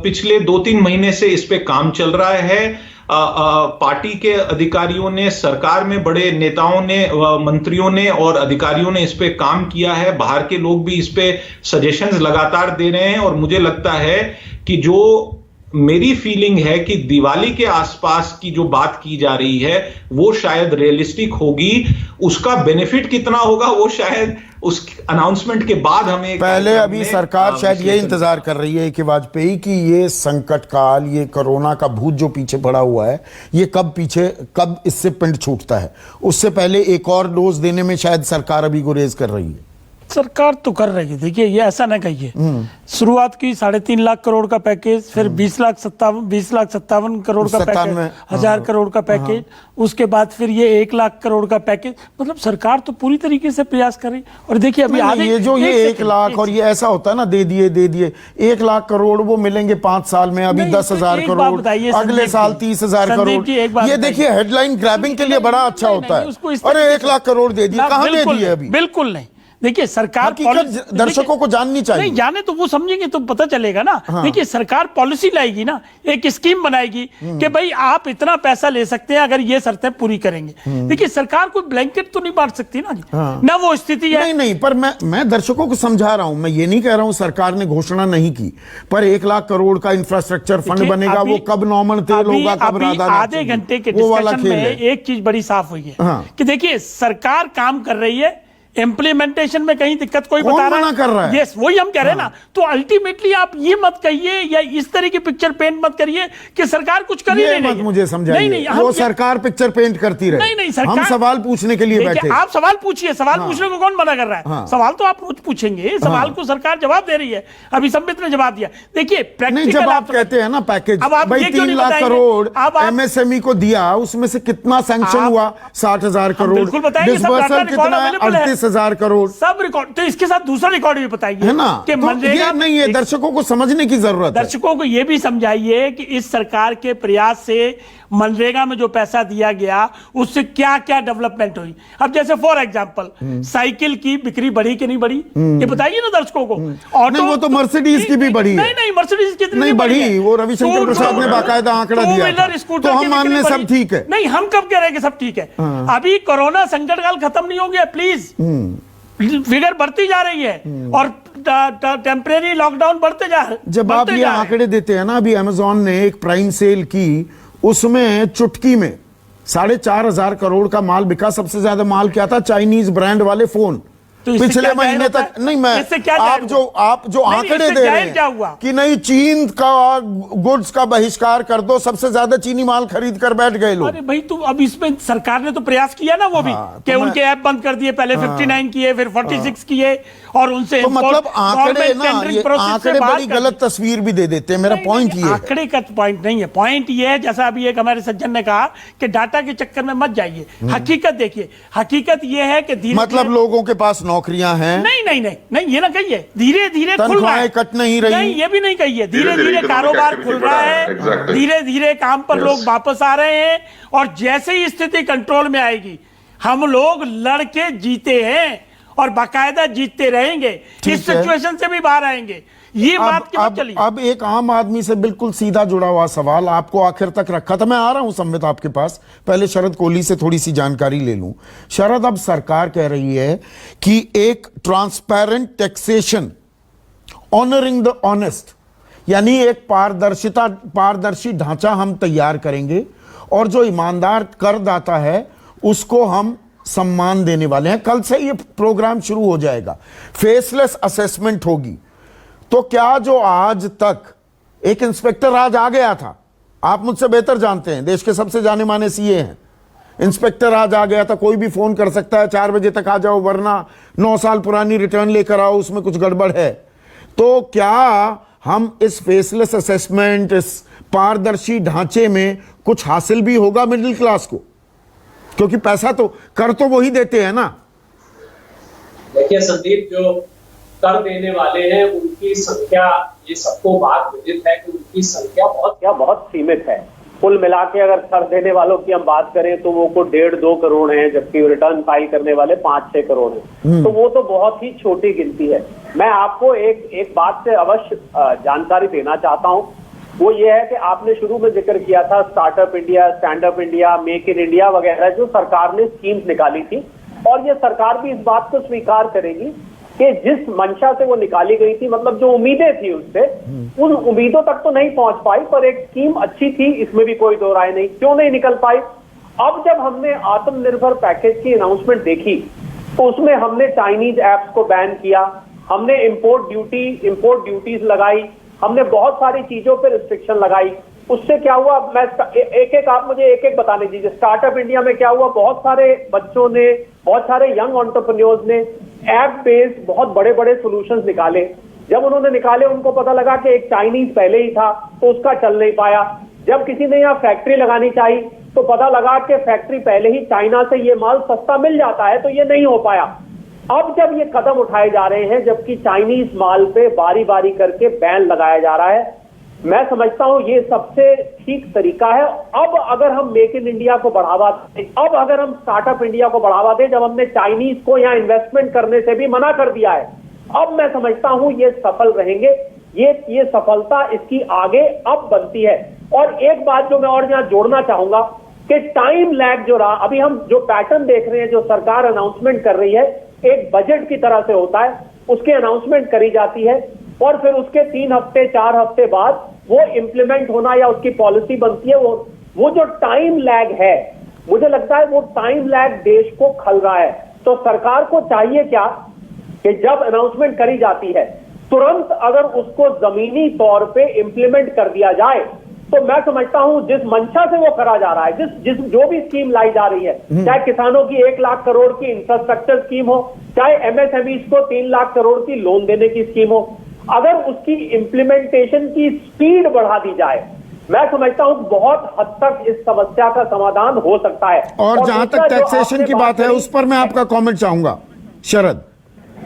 पिछले 2-3 महीने से इस पे काम चल रहा है। पार्टी के अधिकारियों ने, सरकार में बड़े नेताओं ने, मंत्रियों ने और अधिकारियों ने इस पे काम किया है। बाहर के लोग भी इस पे सजेशंस लगातार दे रहे हैं और मुझे लगता है कि जो मेरी फीलिंग है कि दिवाली के आसपास की जो बात की जा रही है वो शायद रियलिस्टिक होगी। उसका बेनिफिट कितना होगा वो शायद उस अनाउंसमेंट के बाद हमें, पहले अभी सरकार शायद ये इंतजार कर रही है कि वाजपेयी की ये संकट काल, ये कोरोना का भूत जो पीछे पड़ा हुआ है, ये कब इससे पिंड छूटता है। उससे पहले एक और डोज देने में शायद सरकार अभी गुरेज कर रही है। सरकार तो कर रही है। देखिए, ये ऐसा ना कहिए, शुरुआत की 3.5 लाख करोड़ का पैकेज, फिर 20,57 करोड़ का पैकेज, 1,000 करोड़ का पैकेज, उसके बाद फिर ये 1 लाख करोड़ का पैकेज। मतलब सरकार तो पूरी तरीके से प्रयास कर रही। और देखिए अभी ये जो ये 1 लाख और ये ऐसा होता है ना, दे दिए 1 लाख करोड़ वो मिलेंगे 5 साल में, अभी 10,000 करोड़, अगले साल 30,000 करोड़। ये देखिए हेडलाइन ग्रैबिंग के लिए बड़ा अच्छा होता है। अरे 1 लाख करोड़ दे दिए, कहां दे दिए अभी? बिल्कुल नहीं। देखिए सरकार दर्शकों को जाननी चाहिए। नहीं जाने तो वो समझेंगे तो पता चलेगा ना। हाँ। देखिए सरकार पॉलिसी लाएगी ना, एक स्कीम बनाएगी कि भाई आप इतना पैसा ले सकते हैं अगर ये शर्तें पूरी करेंगे। देखिए सरकार कोई ब्लैंकेट तो नहीं बांट सकती ना। हाँ। ना वो स्थिति है। नहीं, पर मैं दर्शकों को समझा रहा हूं। मैं ये नहीं कह रहा हूं सरकार ने घोषणा नहीं की, पर 1 लाख करोड़ का इंफ्रास्ट्रक्चर फंड बनेगा। वो कब नॉर्मल तेल होगा, कब आधे घंटे के डिस्कशन में एक चीज बड़ी साफ हुई है कि देखिए सरकार काम कर रही है, इम्प्लीमेंटेशन में कहीं दिक्कत कोई बता रहा कर रहा है। यस, वही हम कह रहे हैं ना। तो अल्टीमेटली आप ये मत कहिए या इस तरह की पिक्चर पेंट मत करिए कि सरकार कुछ कर ही नहीं रही है। मुझे समझाइए। नहीं, वो सरकार पिक्चर पेंट करती रहे। नहीं, सरकार, हम सवाल पूछने के लिए बैठे। आप सवाल पूछिए, सवाल पूछने को कौन मना कर रहा है? सवाल तो आप रोज पूछेंगे, सवाल को सरकार जवाब दे रही है। अभी संबित ने जवाब दिया। देखिए प्रैक्टिकल, जब आप कहते हैं ना पैकेज, भाई 3 लाख करोड़ एमएसएमई को दिया, उसमें से कितना सैंक्शन हुआ? 60,000 करोड़। डिसबर्सल कितना है? 38,000 करोड़। सब रिकॉर्ड। तो इसके साथ दूसरा रिकॉर्ड भी बताइए, है ना, कि मनरेगा नहीं है। दर्शकों को समझने की जरूरत है। दर्शकों को यह भी समझाइए कि इस सरकार के प्रयास से मनरेगा में जो पैसा दिया गया उससे क्या क्या डेवलपमेंट हुई। अब जैसे फॉर एग्जांपल साइकिल की बिक्री बढ़ी कि नहीं बढ़ी, ये बताइए ना दर्शकों को। ऑटो, वो तो मर्सिडीज की भी बढ़ी। नहीं, मर्सिडीज कितनी नहीं बढ़ी, वो रविशंकर प्रसाद ने बाकायदा आंकड़ा दिया था। तो हम मान लें सब ठीक है। नहीं, हम कब कह रहे हैं कि सब ठीक है? अभी कोरोना संकट काल खत्म नहीं हो गया, प्लीज। फिगर बढ़ती जा रही है और टेम्परेरी लॉकडाउन बढ़ते जा रहे। जब आप ये आंकड़े देते हैं ना, अभी अमेजॉन ने एक प्राइम सेल की, उसमें चुटकी में 4,500 करोड़ का माल बिका। सबसे ज्यादा माल क्या था? चाइनीज ब्रांड वाले फोन। तो पिछले महीने तक नहीं, मैं आप जो आंकड़े दे रहे हैं कि नहीं चीन का गुड्स का बहिष्कार कर दो, सबसे ज्यादा चीनी माल खरीद कर बैठ गए लोग। अरे भाई, तो अब इसमें सरकार ने तो प्रयास किया ना, वो भी कि उनके ऐप बंद कर दिए। पहले 59 किए, फिर 46 किए और उनसे तो मतलब आंकड़े ना, ये आंकड़े बड़ी गलत तस्वीर भी दे देते हैं। मेरा पॉइंट ये आंकड़े का पॉइंट नहीं है। पॉइंट ये है, जैसा अभी एक हमारे सज्जन ने कहा कि डाटा के चक्कर में मत जाइए, हकीकत देखिए। हकीकत ये है कि मतलब लोगों के पास नौकरियां हैं। नहीं, ये ना कहिए। धीरे धीरे खुल रहा है, कट नहीं रही। नहीं, ये भी नहीं कहिए। धीरे धीरे कारोबार खुल रहा है, धीरे धीरे काम पर लोग वापस आ रहे हैं और जैसे ही स्थिति कंट्रोल में आएगी, हम लोग लड़के जीते हैं और बाकायदा जीतते रहेंगे। इस सिचुएशन से भी बाहर आएंगे। ये बात की मत चलिए। अब एक आम आदमी से बिल्कुल सीधा जुड़ा हुआ सवाल आपको आखिर तक रखा था। मैं आ रहा हूं संबित आपके पास, पहले शरद कोहली से थोड़ी सी जानकारी ले लूं। शरद, अब सरकार कह रही है कि एक transparent taxation, honouring the honest, यानी एक पारदर्शी ढांचा हम तैयार करेंगे और जो ईमानदार करदाता है उसको हम सम्मान देने वाले हैं। कल से ये प्रोग्राम शुरू हो जाएगा। फेसलेस असेसमेंट होगी। तो क्या जो आज तक एक इंस्पेक्टर राज आ गया था, आप मुझसे बेहतर जानते हैं, देश के सबसे जाने माने सीए हैं, इंस्पेक्टर राज आ गया था, कोई भी फोन कर सकता है 4 बजे तक आ जाओ वरना 9 साल पुरानी रिटर्न लेकर आओ, उसमें कुछ गड़बड़ है। तो क्या हम इस फेसलेस असेसमेंट, इस पारदर्शी ढांचे में कुछ हासिल भी होगा मिडिल क्लास को? क्योंकि पैसा तो कर तो वही देते हैं ना। देखिए संदीप, जो कर देने वाले हैं उनकी संख्या, ये सबको बात विदित है कि उनकी संख्या बहुत सीमित है। कुल मिला के अगर कर देने वालों की हम बात करें तो वो को 1.5-2 करोड़ हैं, जबकि रिटर्न फाइल करने वाले 5-6 करोड़ हैं। तो वो तो बहुत ही छोटी गिनती है। मैं आपको एक बात से अवश्य जानकारी देना चाहता हूँ, वो ये है कि आपने शुरू में जिक्र किया था startup India, stand up India, make in India वगैरह जो सरकार ने स्कीम्स निकाली थी, और ये सरकार भी इस बात को स्वीकार करेगी कि जिस मंशा से वो निकाली गई थी, मतलब जो उम्मीदें थी उससे, उन उम्मीदों तक तो नहीं पहुंच पाई, पर एक स्कीम अच्छी थी, इसमें भी कोई दो राय नहीं। क्यों नहीं निकल पाई? अब जब हमने आत्मनिर्भर पैकेज की अनाउंसमेंट देखी तो उसमें हमने चाइनीज एप्स को बैन किया, हमने इंपोर्ट ड्यूटीज लगाई, हमने बहुत सारी चीजों पर रिस्ट्रिक्शन लगाई। उससे क्या हुआ, मैं आप मुझे एक एक बताने दीजिए। स्टार्टअप इंडिया में क्या हुआ, बहुत सारे बच्चों ने, बहुत सारे यंग एंटरप्रेन्योर्स ने ऐप बेस्ड बहुत बड़े बड़े सॉल्यूशंस निकाले। जब उन्होंने निकाले, उनको पता लगा कि एक चाइनीज पहले ही था तो उसका चल नहीं पाया। जब किसी ने यहाँ फैक्ट्री लगानी चाहिए तो पता लगा कि फैक्ट्री पहले ही चाइना से ये माल सस्ता मिल जाता है, तो ये नहीं हो पाया। अब जब ये कदम उठाए जा रहे हैं, जबकि चाइनीज माल पे बारी बारी करके बैन लगाया जा रहा है, मैं समझता हूं ये सबसे ठीक तरीका है। अब अगर हम मेक इन इंडिया को बढ़ावा दें, अब अगर हम स्टार्टअप इंडिया को बढ़ावा दें, जब हमने चाइनीज को यहाँ इन्वेस्टमेंट करने से भी मना कर दिया है, अब मैं समझता हूं ये सफल रहेंगे। ये सफलता इसकी आगे अब बनती है। और एक बात जो मैं और यहाँ जोड़ना चाहूंगा कि टाइम लैग जो रहा, अभी हम जो पैटर्न देख रहे हैं, जो सरकार अनाउंसमेंट कर रही है, एक बजट की तरह से होता है, उसकी अनाउंसमेंट करी जाती है और फिर उसके 3 हफ्ते 4 हफ्ते बाद वो इम्प्लीमेंट होना या उसकी पॉलिसी बनती है। वो जो टाइम लैग है, मुझे लगता है वो टाइम लैग देश को खल रहा है। तो सरकार को चाहिए क्या कि जब अनाउंसमेंट करी जाती है, तुरंत अगर उसको जमीनी तौर पे इम्प्लीमेंट कर दिया जाए, तो मैं समझता हूं जिस मंशा से वो करा जा रहा है, जो भी स्कीम लाई जा रही है, चाहे किसानों की 1 लाख करोड़ की इंफ्रास्ट्रक्चर स्कीम हो, चाहे एमएसएमईज को 3 लाख करोड़ की लोन देने की स्कीम हो, अगर उसकी इंप्लीमेंटेशन की स्पीड बढ़ा दी जाए, मैं समझता हूं बहुत हद तक इस समस्या का समाधान हो सकता है। और जहां तक टैक्सेशन की बात है, उस पर मैं आपका कमेंट चाहूंगा शरद।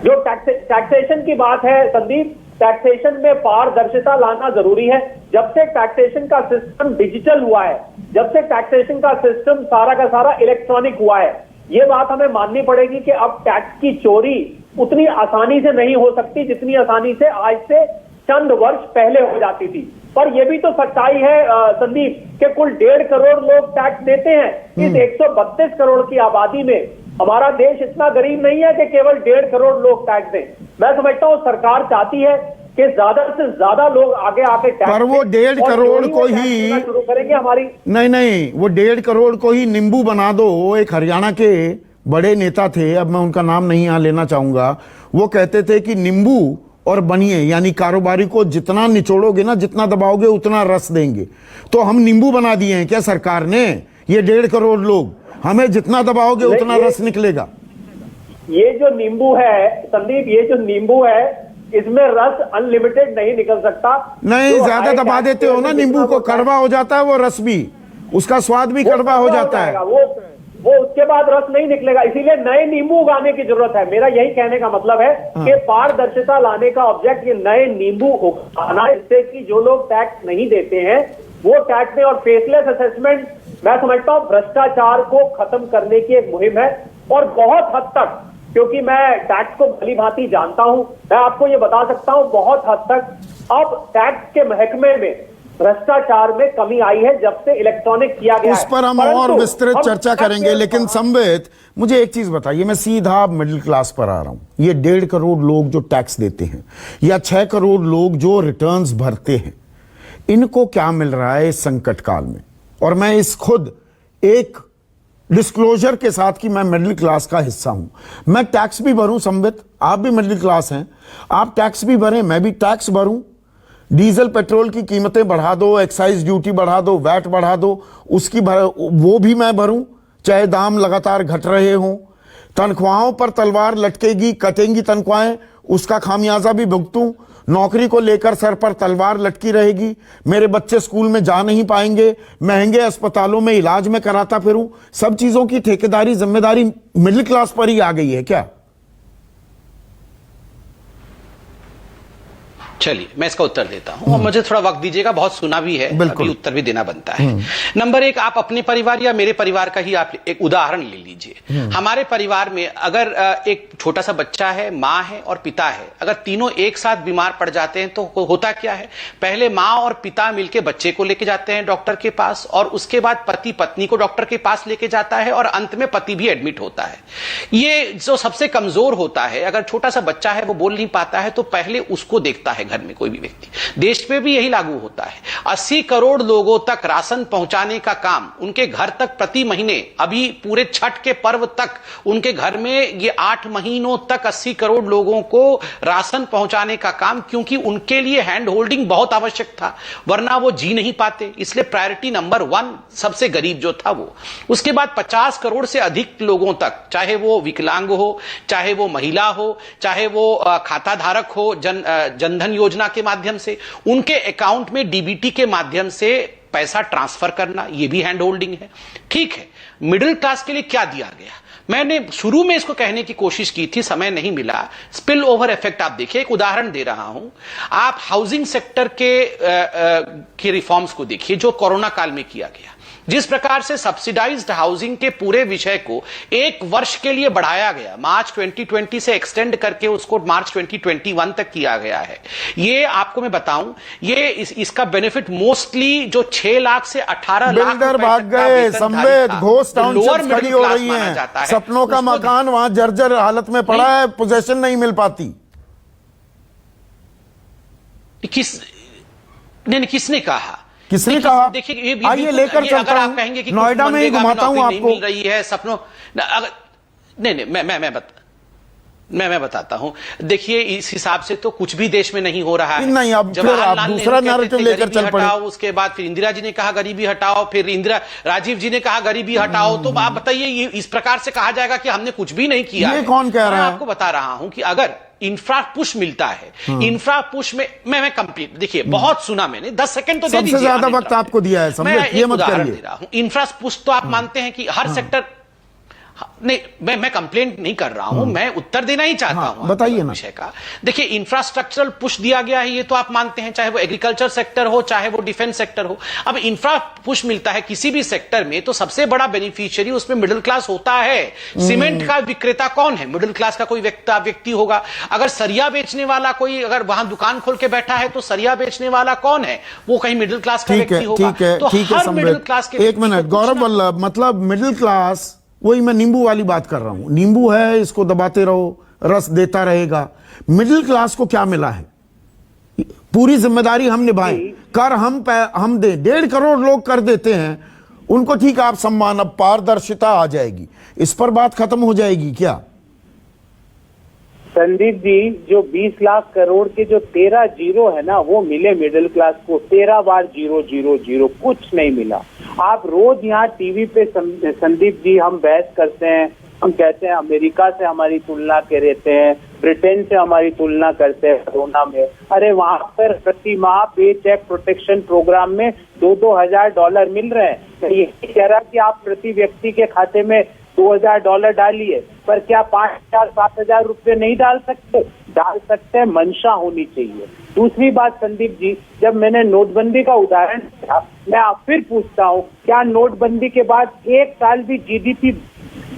जो टैक्सेशन की बात है संदीप, टैक्सेशन में पारदर्शिता लाना जरूरी है। जब से टैक्सेशन का सिस्टम डिजिटल हुआ है, जब से टैक्सेशन का सिस्टम सारा का सारा इलेक्ट्रॉनिक हुआ है, ये बात हमें माननी पड़ेगी कि अब टैक्स की चोरी उतनी आसानी से नहीं हो सकती जितनी आसानी से आज से चंद वर्ष पहले हो जाती थी। पर यह भी तो सच्चाई है संदीप कि कुल 1.5 करोड़ लोग टैक्स देते हैं। इस 132 करोड़ की आबादी में हमारा देश इतना गरीब नहीं है कि केवल 1.5 करोड़ लोग टैक्स दें। मैं समझता हूं सरकार चाहती है कि ज्यादा से ज्यादा लोग आगे आके टैक्स, पर वो 1.5 करोड़ को ही शुरू करेंगे हमारी। नहीं, वो 1.5 करोड़ को ही नींबू बना दो। एक हरियाणा के बड़े नेता थे, अब मैं उनका नाम नहीं यहां लेना चाहूंगा, वो कहते थे कि नींबू और बनिए, यानी कारोबारी को जितना निचोड़ोगे ना, जितना दबाओगे उतना रस देंगे। तो हम नींबू बना दिए हैं क्या सरकार ने? ये 1.5 करोड़ लोग, हमें जितना दबाओगे उतना रस निकलेगा। ये जो नींबू है संदीप, ये जो नींबू है, इसमें रस अनलिमिटेड नहीं निकल सकता। नहीं, ज्यादा दबा देते हो ना नींबू को, कड़वा हो जाता है वो रस भी, उसका स्वाद भी कड़वा हो जाता है। वो उसके बाद रस नहीं निकलेगा। इसीलिए नए नींबू उगाने की जरूरत है। मेरा यही कहने का मतलब है कि पारदर्शिता लाने का ऑब्जेक्ट ये नए नींबू उगाना, इससे कि जो लोग टैक्स नहीं देते हैं वो टैक्स दें। और फेसलेस असेसमेंट, मैं समझता हूं भ्रष्टाचार को खत्म करने की एक मुहिम है। और बहुत हद तक, क्योंकि मैं टैक्स को भली भांति जानता हूं, मैं आपको ये बता सकता हूं बहुत हद तक अब टैक्स के महकमे में भ्रष्टाचार में कमी आई है जब से इलेक्ट्रॉनिक किया गया है। उस पर हम और विस्तृत चर्चा करेंगे, लेकिन संबित मुझे एक चीज बताइए, मैं सीधा मिडिल क्लास पर आ रहा हूं। ये 1.5 करोड़ लोग जो टैक्स देते हैं या 6 करोड़ लोग जो रिटर्न्स भरते हैं, इनको क्या मिल रहा है इस संकट काल में? और मैं इस खुद एक डिस्क्लोजर के साथ कि मैं मिडिल क्लास का हिस्सा हूं। मैं टैक्स भी भरूं संबित, आप भी मिडिल क्लास हैं, आप टैक्स भी भरें, मैं भी टैक्स भरूं। डीजल पेट्रोल की कीमतें बढ़ा दो, एक्साइज ड्यूटी बढ़ा दो, वैट बढ़ा दो, वो भी मैं भरूं, चाहे दाम लगातार घट रहे हों। तनख्वाहों पर तलवार लटकेगी, कटेंगी तनख्वाहें, उसका खामियाजा भी भुगतूं। नौकरी को लेकर सर पर तलवार लटकी रहेगी, मेरे बच्चे स्कूल में जा नहीं पाएंगे, महंगे अस्पतालों में इलाज में कराता फिरूं। सब चीजों की ठेकेदारी, जिम्मेदारी मिडिल क्लास पर ही आ गई है क्या? चलिए मैं इसका उत्तर देता हूं और मुझे थोड़ा वक्त दीजिएगा, बहुत सुना भी है, अभी उत्तर भी देना बनता है। नंबर एक, आप अपने परिवार या मेरे परिवार का ही आप एक उदाहरण ले लीजिए। हमारे परिवार में अगर एक छोटा सा बच्चा है, माँ है और पिता है, अगर तीनों एक साथ बीमार पड़ जाते हैं तो होता क्या है, पहले माँ और पिता मिलकर बच्चे को लेके जाते हैं डॉक्टर के पास, और उसके बाद पति पत्नी को डॉक्टर के पास लेके जाता है, और अंत में पति भी एडमिट होता है। ये जो सबसे कमजोर होता है, अगर छोटा सा बच्चा है वो बोल नहीं पाता है तो पहले उसको देखता है घर में कोई भी व्यक्ति। देश पे भी यही लागू होता है। 80 करोड़ लोगों तक राशन पहुंचाने का काम, उनके घर तक प्रति महीने, अभी पूरे छठ के पर्व तक उनके घर में ये 8 महीनों तक 80 करोड़ लोगों को राशन पहुंचाने का काम, क्योंकि उनके लिए हैंड होल्डिंग बहुत आवश्यक था, वरना वो जी नहीं पाते। इसलिए प्रायोरिटी नंबर 1 सबसे गरीब जो था वो। उसके बाद 50 करोड़ से अधिक लोगों तक, चाहे वो विकलांग हो, चाहे वो महिला हो, चाहे वो खाता धारक हो, जनधन योजना के माध्यम से उनके अकाउंट में डीबीटी के माध्यम से पैसा ट्रांसफर करना, यह भी हैंड होल्डिंग है। ठीक है, मिडिल क्लास के लिए क्या दिया गया? मैंने शुरू में इसको कहने की कोशिश की थी, समय नहीं मिला। स्पिल ओवर इफेक्ट आप देखिए, एक उदाहरण दे रहा हूं। आप हाउसिंग सेक्टर के रिफॉर्म्स को देखिए जो कोरोना काल में किया गया। जिस प्रकार से सब्सिडाइज्ड हाउसिंग के पूरे विषय को 1 वर्ष के लिए बढ़ाया गया, मार्च 2020 से एक्सटेंड करके उसको मार्च 2021 तक किया गया है। ये आपको मैं बताऊं, ये इसका बेनिफिट मोस्टली जो 6 लाख से 18 लाख बिल्डर भाग गए, संवेद घोस्ट टाउनशिप्स खड़ी हो रही हैं, सपनों का मकान वहां जर्जर हालत में पड़ा है, पोजेशन नहीं मिल पाती। किसने कहा? किसने कहा? देखिए, आइए लेकर चलता हूं, कहेंगे कि नोएडा में ही घुमाता हूं आपको। मिल रही है सपनों, नहीं मैं बताता हूं। देखिए, इस हिसाब से तो कुछ भी देश में नहीं हो रहा है। नहीं, अब फिर आप दूसरा नैरेटिव लेकर चल पड़े। उसके बाद फिर इंदिरा जी ने कहा गरीबी हटाओ, फिर राजीव जी ने कहा गरीबी हटाओ। तो आप बताइए, ये इस प्रकार से कहा जाएगा कि हमने कुछ भी नहीं किया? ये कौन कह रहा है? मैं आपको बता रहा हूं कि अगर इंफ्रा पुश मिलता है, इंफ्रा पुश में मैं कंप्लीट, देखिए बहुत सुना मैंने, 10 सेकंड तो दे दीजिए। सबसे ज्यादा वक्त आपको दिया है, मैं एक उदाहरण दे रहा हूं। इंफ्रा पुश तो आप मानते हैं कि हर सेक्टर, नहीं मैं कंप्लेंट नहीं कर रहा हूं, मैं उत्तर देना ही चाहता हूं बताइए ना विषय का। देखिए, इंफ्रास्ट्रक्चरल पुश दिया गया है, ये तो आप मानते हैं, चाहे वो एग्रीकल्चर सेक्टर हो, चाहे वो डिफेंस सेक्टर हो। अब इंफ्रा पुश मिलता है किसी भी सेक्टर में, तो सबसे बड़ा बेनिफिशियरी उसमें मिडिल क्लास होता है। सीमेंट का विक्रेता कौन है? मिडिल क्लास का कोई व्यक्ति होगा। अगर सरिया बेचने वाला कोई अगर वहां दुकान खोल के बैठा है, तो सरिया बेचने वाला कौन है? वो कहीं मिडिल क्लास का व्यक्ति होगा। तो हर मिडिल क्लास के, एक मिनट गौरव वल्लभ, मतलब मिडिल क्लास, वही मैं नींबू वाली बात कर रहा हूं। नींबू है, इसको दबाते रहो, रस देता रहेगा। मिडिल क्लास को क्या मिला है? पूरी जिम्मेदारी हम निभाएं, कर हम दें। 1.5 करोड़ लोग कर देते हैं, उनको ठीक आप सम्मान, अब पारदर्शिता आ जाएगी, इस पर बात खत्म हो जाएगी क्या? संदीप जी, जो 20 लाख करोड़ के जो 13 जीरो है ना, वो मिले मिडिल क्लास को। 13 बार 000, कुछ नहीं मिला। आप रोज यहाँ टीवी पे संदीप जी हम बहस करते हैं, हम कहते हैं अमेरिका से हमारी तुलना करते हैं, ब्रिटेन से हमारी तुलना करते हैं कोरोना में। अरे वहां पर प्रति माह पे चेक प्रोटेक्शन प्रोग्राम में $2,000 मिल रहे हैं। मैं यही कह रहा कि आप प्रति व्यक्ति के खाते में $2,000 डालिए, पर क्या 5,000-7,000 रुपये नहीं डाल सकते? डाल सकते हैं, मंशा होनी चाहिए। दूसरी बात संदीप जी, जब मैंने नोटबंदी का उदाहरण दिया, मैं आप फिर पूछता हूँ, क्या नोटबंदी के बाद 1 साल भी जीडीपी,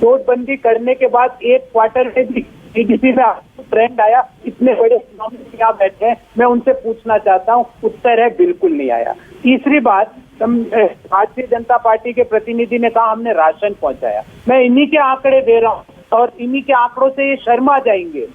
नोटबंदी करने के बाद 1 क्वार्टर में भी जीडीपी में ट्रेंड आया? इतने बड़े इकोनॉमिस्ट यहाँ बैठे हैं, मैं उनसे पूछना चाहता हूँ, उत्तर है बिल्कुल नहीं आया। तीसरी बात, भारतीय जनता पार्टी के प्रतिनिधि ने कहा हमने राशन पहुंचाया। मैं इन्हीं के आंकड़े दे रहा हूँ और इन्हीं के आंकड़ों से ये शर्मा जाएंगे।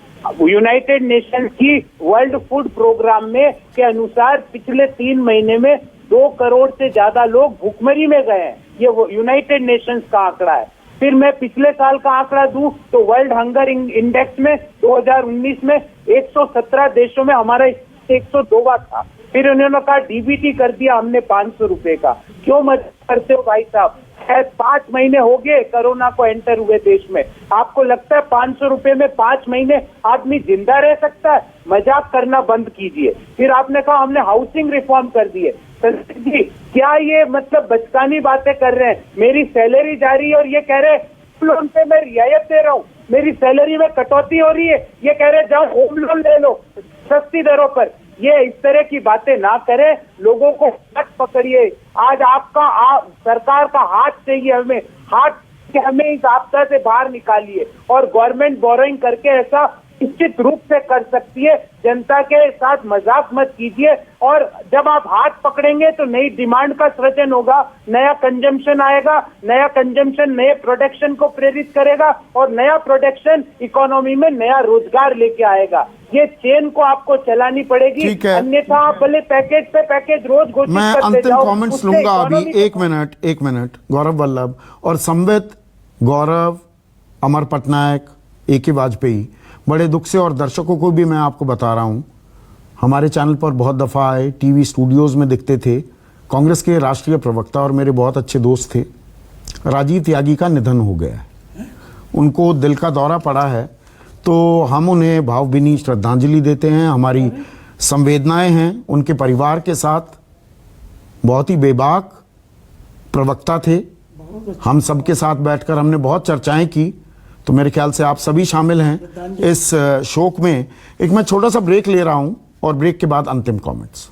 यूनाइटेड नेशन की वर्ल्ड फूड प्रोग्राम में के अनुसार पिछले 3 महीने में 2 करोड़ से ज्यादा लोग भूखमरी में गए हैं। ये यूनाइटेड नेशंस का आंकड़ा है। फिर मैं पिछले साल का आंकड़ा दूं तो वर्ल्ड हंगर इंडेक्स में 2019 में 117 देशों में हमारा 102वां था। फिर उन्होंने कहा डीबीटी कर दिया हमने 500 रुपए का। क्यों मजाक करते हो भाई साहब? 5 महीने हो गए कोरोना को एंटर हुए देश में। आपको लगता है 500 रुपए में 5 महीने आदमी जिंदा रह सकता है? मजाक करना बंद कीजिए। फिर आपने कहा हमने हाउसिंग रिफॉर्म कर दिए। जी, क्या ये मतलब बचकानी बातें कर रहे हैं? मेरी सैलरी जा रही है और ये कह रहे हैं लोन पे मैं रियायत दे रहा हूँ, मेरी सैलरी में कटौती हो रही है, ये कह रहे हैं जाओ होम लोन ले लो सस्ती दरों पर। ये इस तरह की बातें ना करें, लोगों को हाथ पकड़िए। आज आपका सरकार का हाथ चाहिए हमें, हाथ के हमें इस आपदा से बाहर निकालिए। और गवर्नमेंट बोरोइंग करके ऐसा निश्चित रूप से कर सकती है, जनता के साथ मजाक मत कीजिए। और जब आप हाथ पकड़ेंगे तो नई डिमांड का सृजन होगा, नया कंजम्पशन आएगा, नया कंजम्पशन नए प्रोडक्शन को प्रेरित करेगा और नया प्रोडक्शन इकोनॉमी में नया रोजगार लेके आएगा। ये चेन को आपको चलानी पड़ेगी, अन्यथा आप भले पैकेज पे पैकेज रोज घोषित मैं करते अंतिम जाओ, कमेंट्स उससे लूंगा अभी। इकोनॉमी एक मिनट गौरव वल्लभ और संवित गौरव, अमर पटनायक, ए.के. वाजपेयी, बड़े दुख से, और दर्शकों को भी मैं आपको बता रहा हूं, हमारे चैनल पर बहुत दफा आए, टीवी स्टूडियोज में दिखते थे। कांग्रेस के राष्ट्रीय प्रवक्ता और मेरे बहुत अच्छे दोस्त थे। राजीव त्यागी का निधन हो गया है, उनको दिल का दौरा पड़ा है, तो हम उन्हें भावभीनी श्रद्धांजलि देते हैं। हमारी संवेदनाएं हैं उनके परिवार के साथ। बहुत ही बेबाक प्रवक्ता थे, हम सबके साथ बैठकर हमने बहुत चर्चाएं की, तो मेरे ख्याल से आप सभी शामिल हैं इस शोक में। एक मैं छोटा सा ब्रेक ले रहा हूं और ब्रेक के बाद अंतिम कमेंट्स।